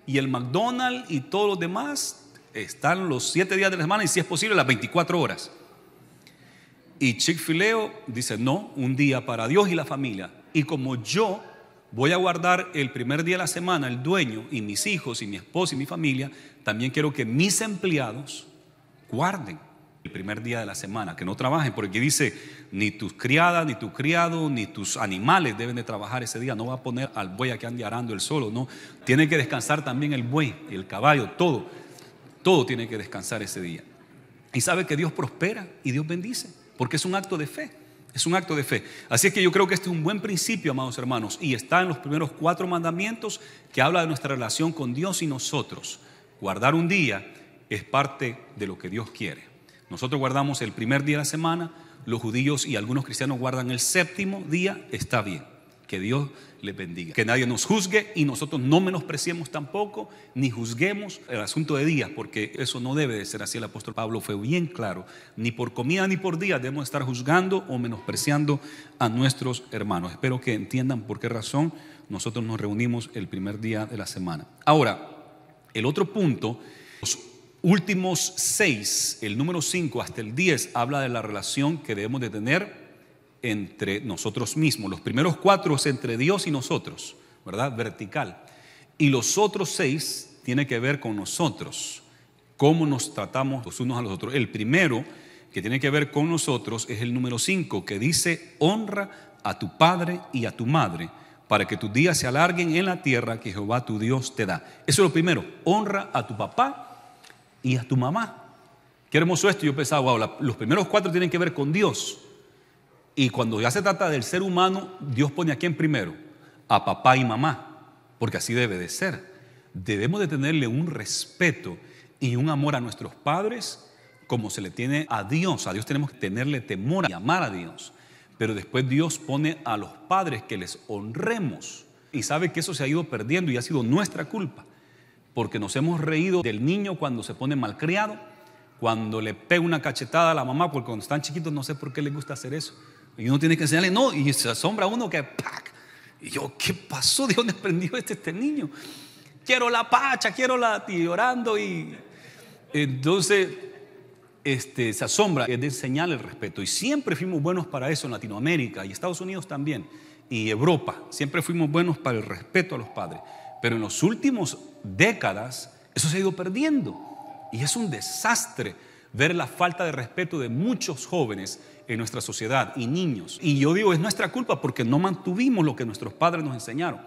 Y el McDonald's y todos los demás están los 7 días de la semana y si es posible las 24 horas. Y Chick-fil-A dice no, un día para Dios y la familia. Y como yo voy a guardar el primer día de la semana, el dueño y mis hijos y mi esposa y mi familia, también quiero que mis empleados guarden el primer día de la semana, que no trabajen, porque dice ni tus criadas, ni tu criado, ni tus animales deben de trabajar ese día. No va a poner al buey a que ande arando el solo, no, tiene que descansar también el buey, el caballo, todo tiene que descansar ese día. Y sabe que Dios prospera y Dios bendice, porque es un acto de fe. Es un acto de fe. Así es que yo creo que este es un buen principio, amados hermanos, y está en los primeros 4 mandamientos que habla de nuestra relación con Dios y nosotros. Guardar un día es parte de lo que Dios quiere. Nosotros guardamos el primer día de la semana, los judíos y algunos cristianos guardan el 7º día, está bien. Que Dios les bendiga. Que nadie nos juzgue y nosotros no menospreciemos tampoco, ni juzguemos el asunto de días, porque eso no debe de ser así. El apóstol Pablo fue bien claro. Ni por comida ni por día debemos estar juzgando o menospreciando a nuestros hermanos. Espero que entiendan por qué razón nosotros nos reunimos el primer día de la semana. Ahora, el otro punto, los últimos 6, el número 5 hasta el 10, habla de la relación que debemos de tener entre nosotros mismos. Los primeros 4 es entre Dios y nosotros, ¿verdad? Vertical. Y los otros 6 tiene que ver con nosotros, cómo nos tratamos los unos a los otros. El primero que tiene que ver con nosotros es el número 5, que dice: honra a tu padre y a tu madre, para que tus días se alarguen en la tierra que Jehová tu Dios te da. Eso es lo primero, honra a tu papá y a tu mamá. Qué hermoso esto. Yo pensaba, wow, los primeros 4 tienen que ver con Dios. Y cuando ya se trata del ser humano, Dios pone a quién primero, a papá y mamá, porque así debe de ser. Debemos de tenerle un respeto y un amor a nuestros padres como se le tiene a Dios. A Dios tenemos que tenerle temor y amar a Dios. Pero después Dios pone a los padres que les honremos. Y sabe que eso se ha ido perdiendo y ha sido nuestra culpa, porque nos hemos reído del niño cuando se pone malcriado, cuando le pega una cachetada a la mamá, porque cuando están chiquitos no sé por qué les gusta hacer eso. Y uno tiene que enseñarle, no, y se asombra uno que ¡pac! Y yo, ¿qué pasó? ¿De dónde aprendió este niño? Quiero la pacha, quiero la, y llorando. Y entonces se asombra. Es de enseñarle el respeto. Y siempre fuimos buenos para eso en Latinoamérica y Estados Unidos también, y Europa. Siempre fuimos buenos para el respeto a los padres. Pero en las últimas décadas eso se ha ido perdiendo. Y es un desastre ver la falta de respeto de muchos jóvenes en nuestra sociedad y niños. Y yo digo, es nuestra culpa porque no mantuvimos lo que nuestros padres nos enseñaron.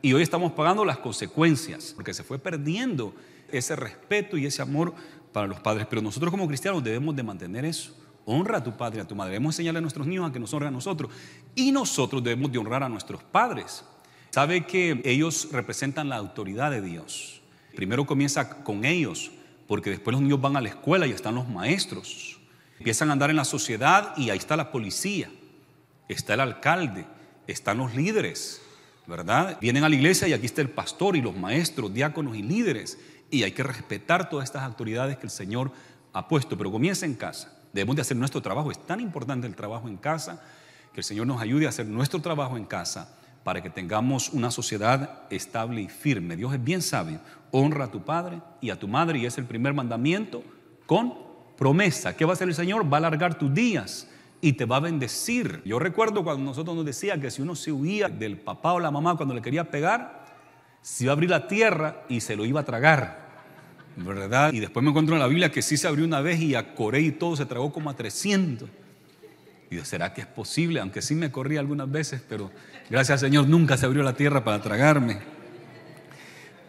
Y hoy estamos pagando las consecuencias, porque se fue perdiendo ese respeto y ese amor para los padres. Pero nosotros como cristianos debemos de mantener eso. Honra a tu padre y a tu madre. Debemos enseñarle a nuestros niños a que nos honren a nosotros. Y nosotros debemos de honrar a nuestros padres. Sabe que ellos representan la autoridad de Dios. Primero comienza con ellos, porque después los niños van a la escuela y están los maestros. Empiezan a andar en la sociedad y ahí está la policía, está el alcalde, están los líderes, ¿verdad? Vienen a la iglesia y aquí está el pastor y los maestros, diáconos y líderes. Y hay que respetar todas estas autoridades que el Señor ha puesto. Pero comienza en casa. Debemos de hacer nuestro trabajo. Es tan importante el trabajo en casa, que el Señor nos ayude a hacer nuestro trabajo en casa para que tengamos una sociedad estable y firme. Dios es bien sabio. Honra a tu padre y a tu madre, y es el primer mandamiento con promesa. ¿Qué va a hacer el Señor? Va a alargar tus días y te va a bendecir. Yo recuerdo cuando nosotros nos decía que si uno se huía del papá o la mamá cuando le quería pegar, se iba a abrir la tierra y se lo iba a tragar, ¿verdad? Y después me encuentro en la Biblia que sí se abrió una vez y a Coré y todo se tragó como a 300. Y yo, ¿será que es posible? Aunque sí me corrí algunas veces, pero gracias al Señor nunca se abrió la tierra para tragarme.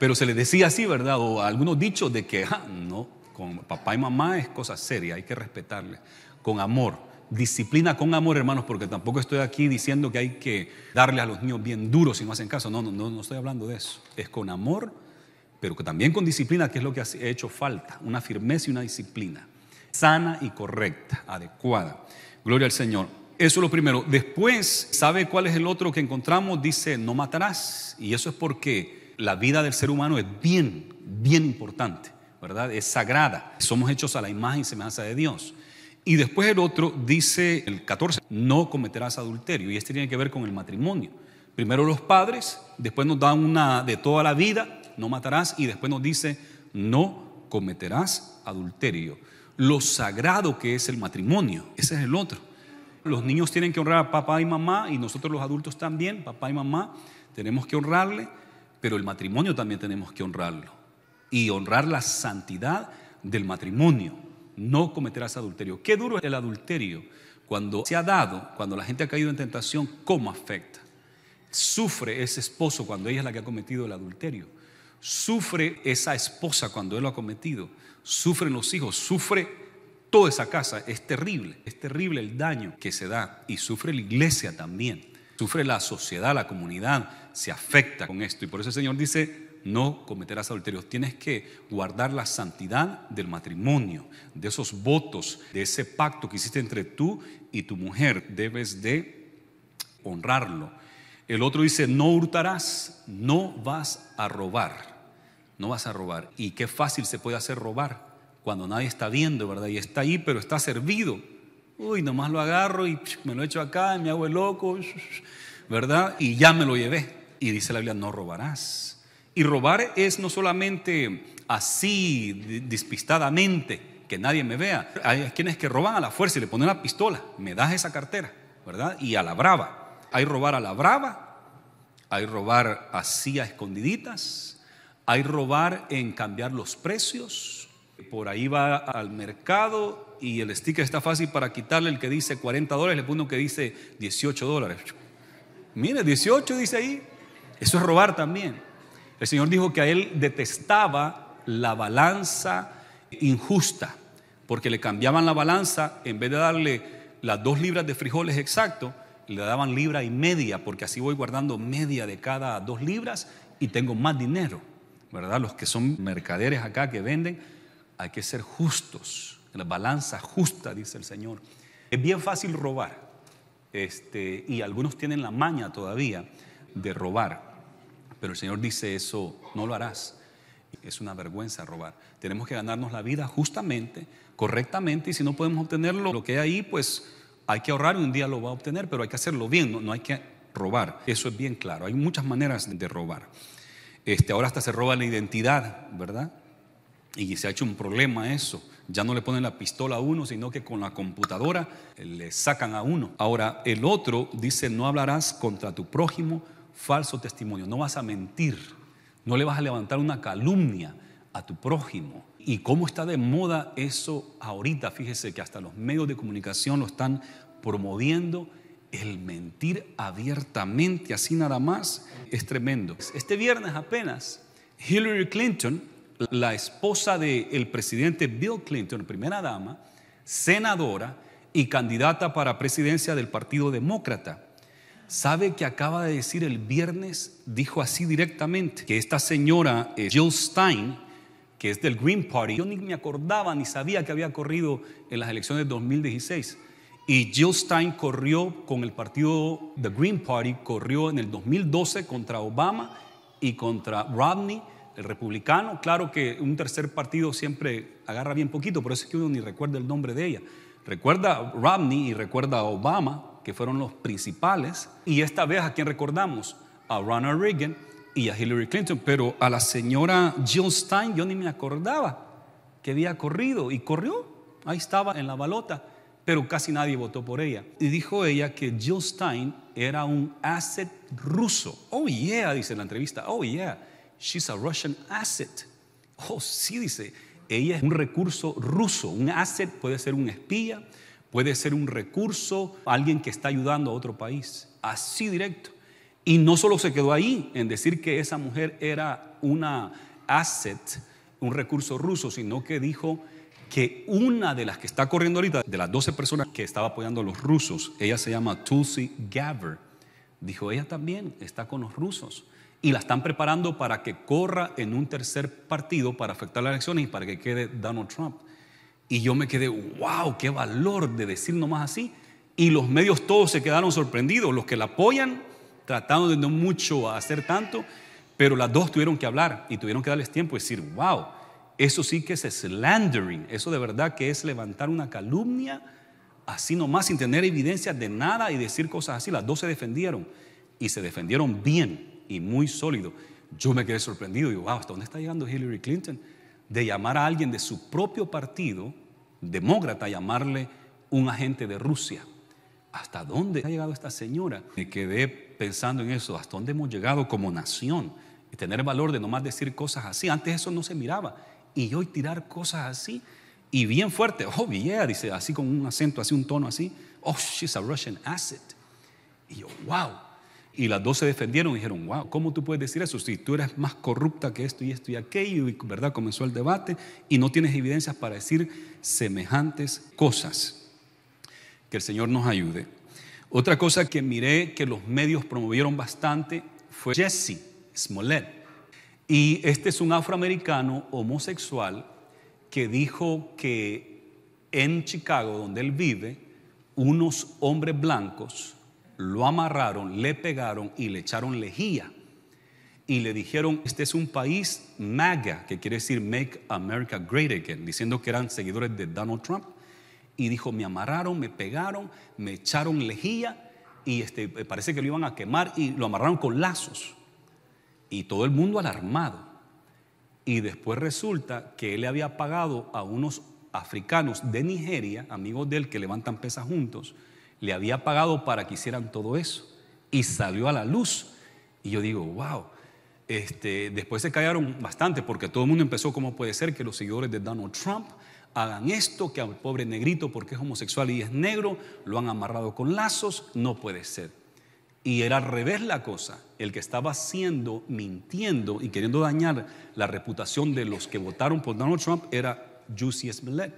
Pero se les decía así, ¿verdad? O algunos dichos de que, no, con papá y mamá es cosa seria, hay que respetarle, con amor. Disciplina con amor, hermanos, porque tampoco estoy aquí diciendo que hay que darle a los niños bien duros si no hacen caso. No estoy hablando de eso. Es con amor, pero que también con disciplina, que es lo que ha hecho falta. Una firmeza y una disciplina sana y correcta, adecuada. Gloria al Señor. Eso es lo primero. Después, ¿sabe cuál es el otro que encontramos? Dice, no matarás. Y eso es porque la vida del ser humano es bien importante, ¿verdad? Es sagrada. Somos hechos a la imagen y semejanza de Dios. Y después el otro dice, el 14, no cometerás adulterio. Y este tiene que ver con el matrimonio. Primero los padres, después nos dan una de toda la vida, no matarás. Y después nos dice, no cometerás adulterio. Lo sagrado que es el matrimonio, ese es el otro. Los niños tienen que honrar a papá y mamá, y nosotros los adultos también, papá y mamá, tenemos que honrarle, pero el matrimonio también tenemos que honrarlo. Y honrar la santidad del matrimonio. No cometerás adulterio. Qué duro es el adulterio cuando se ha dado, cuando la gente ha caído en tentación, ¿cómo afecta? Sufre ese esposo cuando ella es la que ha cometido el adulterio. Sufre esa esposa cuando él lo ha cometido. Sufren los hijos, sufre toda esa casa. Es terrible el daño que se da. Y sufre la iglesia también. Sufre la sociedad, la comunidad. Se afecta con esto. Y por eso el Señor dice, no cometerás adulterio. Tienes que guardar la santidad del matrimonio, de esos votos, de ese pacto que hiciste entre tú y tu mujer. Debes de honrarlo. El otro dice, no hurtarás, no vas a robar. No vas a robar. Y qué fácil se puede hacer robar cuando nadie está viendo, ¿verdad? Y está ahí, pero está servido. Uy, nomás lo agarro y me lo echo acá y me hago el loco, ¿verdad? Y ya me lo llevé. Y dice la Biblia, no robarás. Y robar es no solamente así, despistadamente, que nadie me vea. Hay quienes que roban a la fuerza y le ponen la pistola. Me das esa cartera, ¿verdad? Y a la brava. Hay robar a la brava, hay robar así a escondiditas, hay robar en cambiar los precios. Por ahí va al mercado y el sticker está fácil para quitarle el que dice $40, le pone uno que dice $18. Mire, 18 dice ahí. Eso es robar también. El Señor dijo que a él detestaba la balanza injusta, porque le cambiaban la balanza, en vez de darle las 2 libras de frijoles exacto, le daban 1,5 libras, porque así voy guardando media de cada 2 libras y tengo más dinero, ¿verdad? Los que son mercaderes acá que venden, hay que ser justos, la balanza justa, dice el Señor. Es bien fácil robar, y algunos tienen la maña todavía de robar. Pero el Señor dice, eso no lo harás. Es una vergüenza robar. Tenemos que ganarnos la vida justamente, correctamente. Y si no podemos obtenerlo, lo que hay ahí, pues hay que ahorrar y un día lo va a obtener. Pero hay que hacerlo bien, no hay que robar. Eso es bien claro. Hay muchas maneras de robar. Ahora hasta se roba la identidad, ¿verdad? Y se ha hecho un problema eso. Ya no le ponen la pistola a uno, sino que con la computadora le sacan a uno. Ahora, el otro dice, no hablarás contra tu prójimo falso testimonio. No vas a mentir, no le vas a levantar una calumnia a tu prójimo. Y cómo está de moda eso ahorita, fíjese que hasta los medios de comunicación lo están promoviendo, el mentir abiertamente, así nada más, es tremendo. Este viernes apenas, Hillary Clinton, la esposa del presidente Bill Clinton, primera dama, senadora y candidata para presidencia del Partido Demócrata, ¿sabe que acaba de decir el viernes? Dijo así directamente, que esta señora Jill Stein, que es del Green Party, yo ni me acordaba ni sabía que había corrido en las elecciones de 2016. Y Jill Stein corrió con el partido The Green Party, corrió en el 2012 contra Obama y contra Romney, el republicano. Claro que un tercer partido siempre agarra bien poquito, por eso es que uno ni recuerda el nombre de ella. Recuerda a Romney y recuerda a Obama, que fueron los principales, y esta vez a quién recordamos, a Ronald Reagan y a Hillary Clinton, pero a la señora Jill Stein yo ni me acordaba que había corrido, y corrió, ahí estaba en la balota, pero casi nadie votó por ella. Y dijo ella que Jill Stein era un asset ruso. Oh yeah, dice en la entrevista. Oh yeah, she's a Russian asset. Oh sí, dice, ella es un recurso ruso. Un asset puede ser un espía, puede ser un recurso, alguien que está ayudando a otro país. Así directo. Y no solo se quedó ahí en decir que esa mujer era una asset, un recurso ruso, sino que dijo que una de las que está corriendo ahorita, de las 12 personas que estaba apoyando a los rusos, ella se llama Tulsi Gabbard. Dijo, ella también está con los rusos y la están preparando para que corra en un tercer partido para afectar las elecciones y para que quede Donald Trump. Y yo me quedé, wow, qué valor de decir nomás así. Y los medios todos se quedaron sorprendidos, los que la apoyan tratando de no mucho hacer tanto, pero las dos tuvieron que hablar y tuvieron que darles tiempo y decir, wow, eso sí que es slandering, eso de verdad que es levantar una calumnia así nomás sin tener evidencia de nada y decir cosas así. Las dos se defendieron y se defendieron bien y muy sólido. Yo me quedé sorprendido y digo, wow, ¿hasta dónde está llegando Hillary Clinton? De llamar a alguien de su propio partido, demócrata, llamarle un agente de Rusia. ¿Hasta dónde ha llegado esta señora? Me quedé pensando en eso, ¿hasta dónde hemos llegado como nación? Y tener el valor de nomás decir cosas así. Antes eso no se miraba. Y hoy tirar cosas así y bien fuerte. Oh yeah, dice así con un acento, así un tono así. Oh, she's a Russian asset. Y yo, wow. Y las dos se defendieron y dijeron, wow, ¿cómo tú puedes decir eso? Si tú eres más corrupta que esto y aquello. Y verdad, comenzó el debate y no tienes evidencias para decir semejantes cosas. Que el Señor nos ayude. Otra cosa que miré que los medios promovieron bastante fue Jussie Smollett. Y este es un afroamericano homosexual que dijo que en Chicago, donde él vive, unos hombres blancos lo amarraron, le pegaron y le echaron lejía. Y le dijeron, este es un país MAGA, que quiere decir Make America Great Again, diciendo que eran seguidores de Donald Trump. Y dijo, me amarraron, me pegaron, me echaron lejía y parece que lo iban a quemar y lo amarraron con lazos. Y todo el mundo alarmado. Y después resulta que él le había pagado a unos africanos de Nigeria, amigos de él que levantan pesas juntos, le había pagado para que hicieran todo eso. Y salió a la luz. Y yo digo, wow. Después se callaron bastante porque todo el mundo empezó, ¿cómo puede ser que los seguidores de Donald Trump hagan esto? Que al pobre negrito, porque es homosexual y es negro, lo han amarrado con lazos. No puede ser. Y era al revés la cosa. El que estaba haciendo, mintiendo y queriendo dañar la reputación de los que votaron por Donald Trump era Jussie Smollett.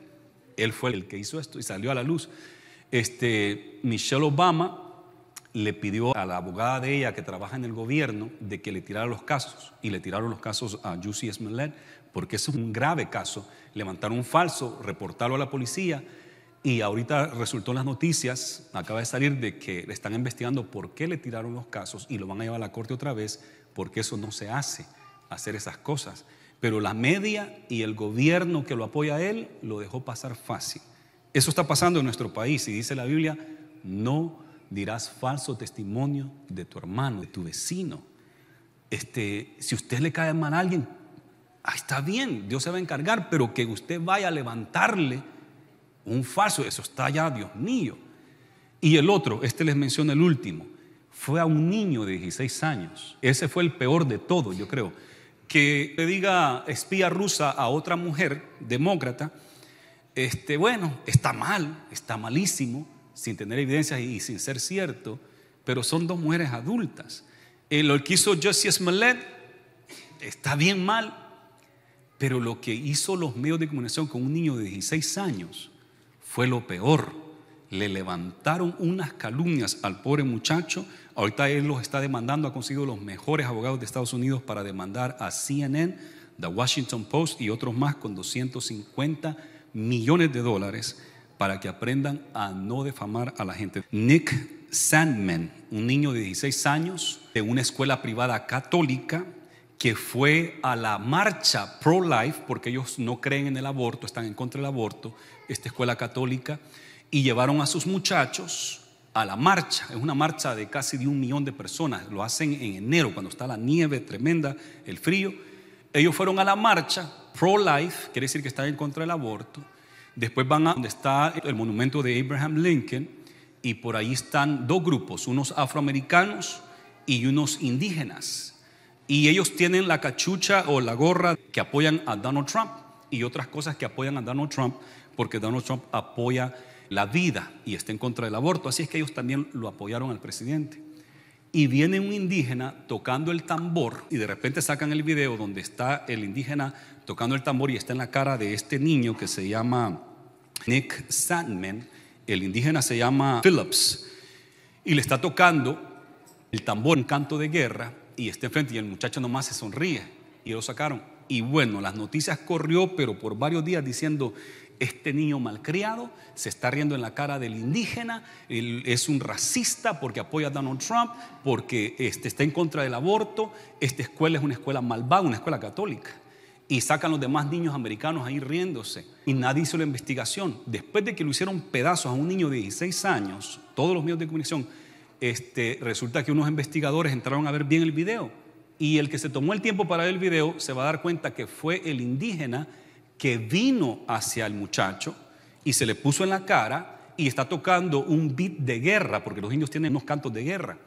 Él fue el que hizo esto y salió a la luz. Michelle Obama le pidió a la abogada de ella que trabaja en el gobierno de que le tirara los casos. Y le tiraron los casos a Jussie Smollett porque eso es un grave caso. Levantaron un falso, reportarlo a la policía. Y ahorita resultó en las noticias, acaba de salir de que le están investigando por qué le tiraron los casos y lo van a llevar a la corte otra vez porque eso no se hace, hacer esas cosas. Pero la media y el gobierno que lo apoya a él lo dejó pasar fácil. Eso está pasando en nuestro país y dice la Biblia, no dirás falso testimonio de tu hermano, de tu vecino. Si usted le cae mal a alguien, está bien, Dios se va a encargar, pero que usted vaya a levantarle un falso, eso está ya, Dios mío. Y el otro, les menciono el último, fue a un niño de 16 años. Ese fue el peor de todo, yo creo. Que le diga espía rusa a otra mujer demócrata, bueno, está mal, está malísimo, sin tener evidencias y sin ser cierto, pero son dos mujeres adultas. Lo que hizo Jussie Smollett está bien mal, pero lo que hizo los medios de comunicación con un niño de 16 años fue lo peor. Le levantaron unas calumnias al pobre muchacho. Ahorita él los está demandando, ha conseguido los mejores abogados de Estados Unidos para demandar a CNN, The Washington Post y otros más con $250 millones para que aprendan a no difamar a la gente. Nick Sandmann, un niño de 16 años de una escuela privada católica que fue a la marcha pro-life, porque ellos no creen en el aborto, están en contra del aborto, esta escuela católica, y llevaron a sus muchachos a la marcha. Es una marcha de casi de 1 millón de personas. Lo hacen en enero, cuando está la nieve tremenda, el frío. Ellos fueron a la marcha pro-life, quiere decir que están en contra del aborto. Después van a donde está el monumento de Abraham Lincoln y por ahí están dos grupos, unos afroamericanos y unos indígenas. Y ellos tienen la cachucha o la gorra que apoyan a Donald Trump y otras cosas que apoyan a Donald Trump, porque Donald Trump apoya la vida y está en contra del aborto. Así es que ellos también lo apoyaron al presidente. Y viene un indígena tocando el tambor y de repente sacan el video donde está el indígena tocando el tambor y está en la cara de este niño que se llama Nick Sandman. El indígena se llama Phillips y le está tocando el tambor, un canto de guerra, y está enfrente y el muchacho nomás se sonríe y lo sacaron. Y bueno, las noticias corrió, pero por varios días diciendo: este niño malcriado se está riendo en la cara del indígena, él es un racista porque apoya a Donald Trump, porque está en contra del aborto, esta escuela es una escuela malvada, una escuela católica. Y sacan los demás niños americanos ahí riéndose y nadie hizo la investigación. Después de que lo hicieron pedazos a un niño de 16 años, todos los medios de comunicación, resulta que unos investigadores entraron a ver bien el video y el que se tomó el tiempo para ver el video se va a dar cuenta que fue el indígena que vino hacia el muchacho y se le puso en la cara y está tocando un beat de guerra, porque los indios tienen unos cantos de guerra.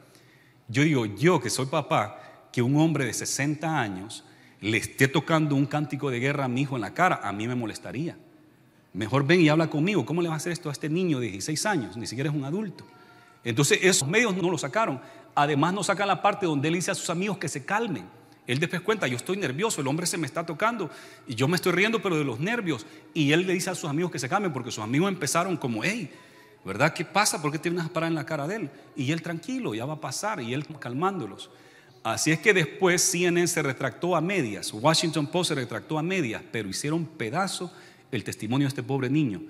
Yo digo, yo que soy papá, que un hombre de 60 años le esté tocando un cántico de guerra a mi hijo en la cara, a mí me molestaría. Mejor ven y habla conmigo. ¿Cómo le vas a hacer esto a este niño de 16 años? Ni siquiera es un adulto. Entonces esos medios no lo sacaron. Además no sacan la parte donde él dice a sus amigos que se calmen. Él después cuenta: yo estoy nervioso, el hombre se me está tocando y yo me estoy riendo pero de los nervios. Y él le dice a sus amigos que se calmen porque sus amigos empezaron como: hey, ¿verdad? ¿Qué pasa? ¿Por qué tienes una parada en la cara de él? Y él tranquilo, ya va a pasar, y él calmándolos. Así es que después CNN se retractó a medias, Washington Post se retractó a medias, pero hicieron pedazo el testimonio de este pobre niño.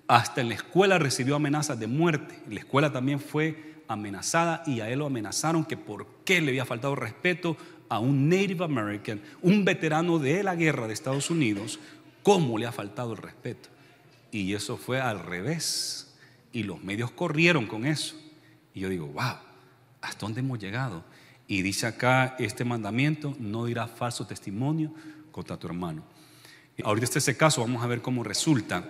Hasta en la escuela recibió amenazas de muerte. La escuela también fue amenazada y a él lo amenazaron que por qué le había faltado respeto a un Native American, un veterano de la guerra de Estados Unidos, cómo le ha faltado el respeto. Y eso fue al revés. Y los medios corrieron con eso. Y yo digo, wow, ¿hasta dónde hemos llegado? Y dice acá este mandamiento: no dirás falso testimonio contra tu hermano. Ahorita está ese caso, vamos a ver cómo resulta.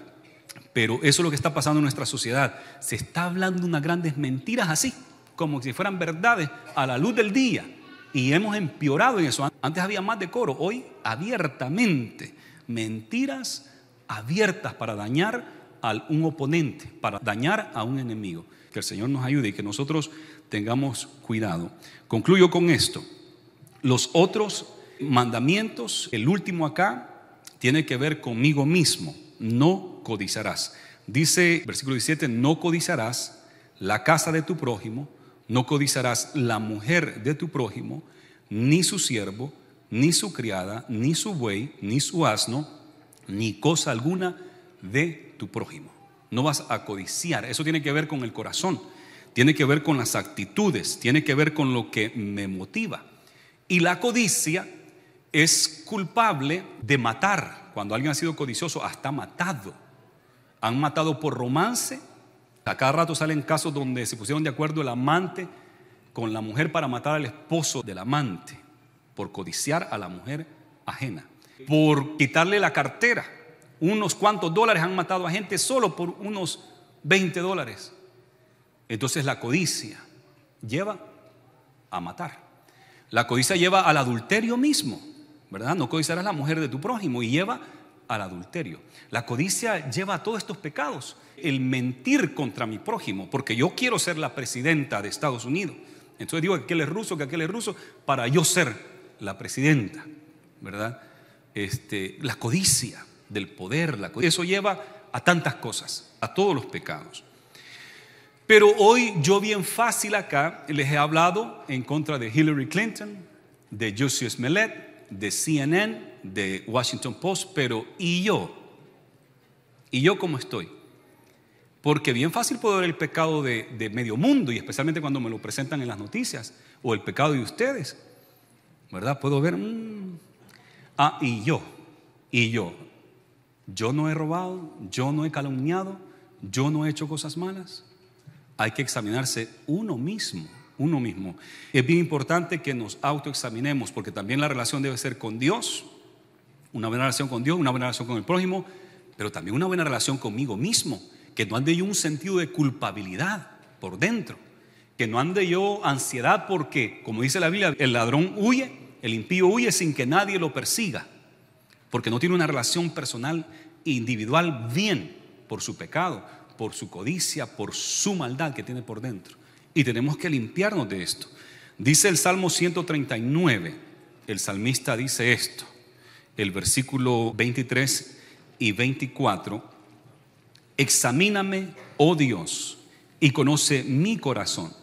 Pero eso es lo que está pasando en nuestra sociedad. Se está hablando unas grandes mentiras así, como si fueran verdades a la luz del día. Y hemos empeorado en eso. Antes había más decoro, hoy abiertamente. Mentiras abiertas para dañar a un oponente, para dañar a un enemigo. Que el Señor nos ayude y que nosotros tengamos cuidado. Concluyo con esto. Los otros mandamientos, el último acá, tiene que ver conmigo mismo. No codiciarás. Dice, versículo 17, no codiciarás la casa de tu prójimo, no codiciarás la mujer de tu prójimo, ni su siervo, ni su criada, ni su buey, ni su asno, ni cosa alguna de tu prójimo. No vas a codiciar. Eso tiene que ver con el corazón, tiene que ver con las actitudes, tiene que ver con lo que me motiva. Y la codicia es culpable de matar. Cuando alguien ha sido codicioso, hasta matado. Han matado por romance. A cada rato salen casos donde se pusieron de acuerdo el amante con la mujer para matar al esposo del amante, por codiciar a la mujer ajena, por quitarle la cartera. Unos cuantos dólares han matado a gente solo por unos $20. Entonces la codicia lleva a matar. La codicia lleva al adulterio mismo, ¿verdad? No codiciarás a la mujer de tu prójimo, y lleva al adulterio. La codicia lleva a todos estos pecados. El mentir contra mi prójimo, porque yo quiero ser la presidenta de Estados Unidos. Entonces digo que aquel es ruso, que aquel es ruso, para yo ser la presidenta, ¿verdad? La codicia del poder, eso lleva a tantas cosas, a todos los pecados. Pero hoy yo bien fácil acá les he hablado en contra de Hillary Clinton, de Jussie Smollett, de CNN, de Washington Post, pero ¿y yo? ¿Y yo cómo estoy? Porque bien fácil puedo ver el pecado de medio mundo, y especialmente cuando me lo presentan en las noticias, o el pecado de ustedes, ¿verdad? Puedo ver, y yo no he robado, yo no he calumniado, yo no he hecho cosas malas. Hay que examinarse uno mismo. Es bien importante que nos autoexaminemos, porque también la relación debe ser con Dios, una buena relación con Dios, una buena relación con el prójimo, pero también una buena relación conmigo mismo, que no ande yo un sentido de culpabilidad por dentro, que no ande yo ansiedad porque, como dice la Biblia, el ladrón huye, el impío huye sin que nadie lo persiga, porque no tiene una relación personal individual bien por su pecado, por su codicia, por su maldad que tiene por dentro. Y tenemos que limpiarnos de esto. Dice el Salmo 139, el salmista dice esto, el versículo 23 y 24: examíname, oh Dios, y conoce mi corazón.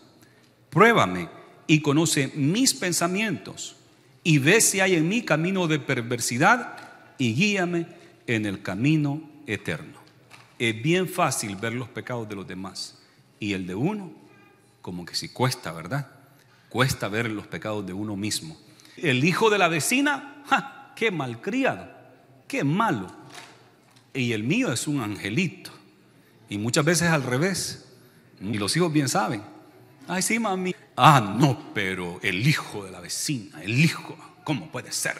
Pruébame y conoce mis pensamientos, y ve si hay en mí camino de perversidad, y guíame en el camino eterno. Es bien fácil ver los pecados de los demás, y el de uno, como que sí cuesta, ¿verdad? Cuesta ver los pecados de uno mismo. El hijo de la vecina, ¡ja!, qué malcriado, qué malo. Y el mío es un angelito. Y muchas veces al revés. Y los hijos bien saben. Ay, sí, mami. Ah, no, pero el hijo de la vecina, el hijo, ¿cómo puede ser?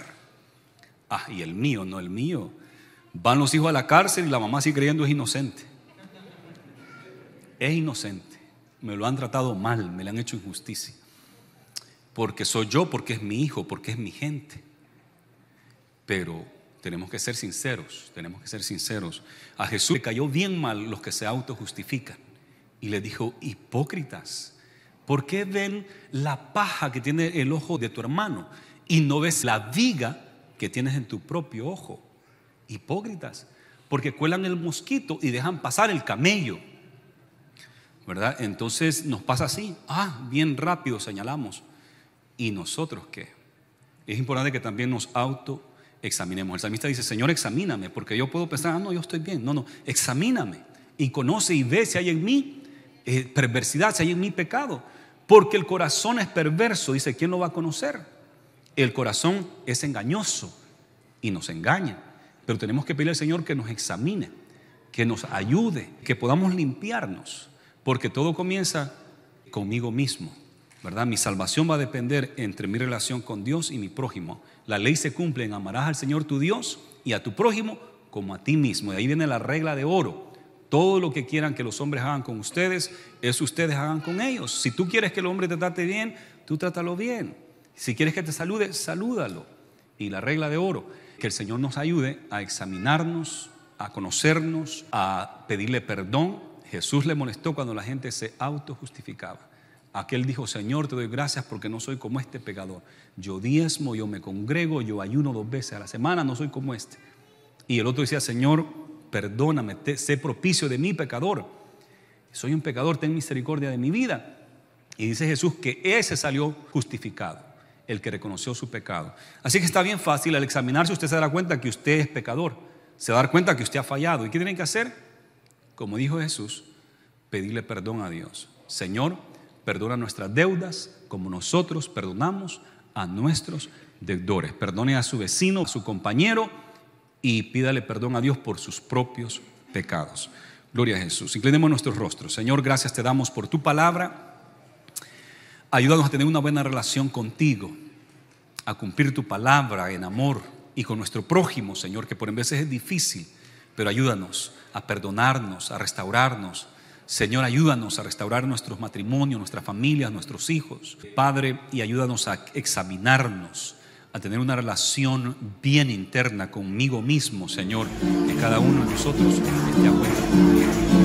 Ah, y el mío, no, el mío. Van los hijos a la cárcel y la mamá sigue creyendo es inocente. Es inocente. Me lo han tratado mal, me le han hecho injusticia. Porque soy yo, porque es mi hijo, porque es mi gente. Pero tenemos que ser sinceros, tenemos que ser sinceros. A Jesús le cayó bien mal los que se autojustifican. Y le dijo: hipócritas, ¿por qué ven la paja que tiene el ojo de tu hermano y no ves la viga que tienes en tu propio ojo? Hipócritas, porque cuelan el mosquito y dejan pasar el camello, ¿verdad? Entonces nos pasa así, bien rápido señalamos. ¿Y nosotros qué? Es importante que también nos autoexaminemos. El salmista dice: Señor, examíname, porque yo puedo pensar, no, yo estoy bien. No, examíname y conoce y ve si hay en mí perversidad, si hay en mí pecado, porque el corazón es perverso. Dice: ¿quién lo va a conocer? El corazón es engañoso y nos engaña, pero tenemos que pedirle al Señor que nos examine, que nos ayude, que podamos limpiarnos, porque todo comienza conmigo mismo, ¿verdad? Mi salvación va a depender entre mi relación con Dios y mi prójimo. La ley se cumple en amarás al Señor tu Dios y a tu prójimo como a ti mismo. Y ahí viene la regla de oro: todo lo que quieran que los hombres hagan con ustedes, eso ustedes hagan con ellos. Si tú quieres que el hombre te trate bien, tú trátalo bien. Si quieres que te salude, salúdalo. Y la regla de oro: que el Señor nos ayude a examinarnos, a conocernos, a pedirle perdón. Jesús le molestó cuando la gente se autojustificaba. Aquel dijo: Señor, te doy gracias porque no soy como este pecador. Yo diezmo, yo me congrego, yo ayuno 2 veces a la semana, no soy como este. Y el otro decía: Señor, perdóname, sé propicio de mi pecador. Soy un pecador, ten misericordia de mi vida. Y dice Jesús que ese salió justificado, el que reconoció su pecado. Así que está bien fácil. Al examinarse, usted se dará cuenta que usted es pecador, se va a dar cuenta que usted ha fallado. ¿Y qué tienen que hacer? Como dijo Jesús, pedirle perdón a Dios. Señor, perdona nuestras deudas como nosotros perdonamos a nuestros deudores. Perdone a su vecino, a su compañero, y pídale perdón a Dios por sus propios pecados. Gloria a Jesús. Inclinemos nuestros rostros. Señor, gracias te damos por tu palabra. Ayúdanos a tener una buena relación contigo, a cumplir tu palabra en amor y con nuestro prójimo, Señor, que por veces es difícil, pero ayúdanos a perdonarnos, a restaurarnos. Señor, ayúdanos a restaurar nuestros matrimonios, nuestras familias, nuestros hijos. Padre, y ayúdanos a examinarnos, a tener una relación bien interna conmigo mismo, Señor, que cada uno de nosotros esté a cuenta.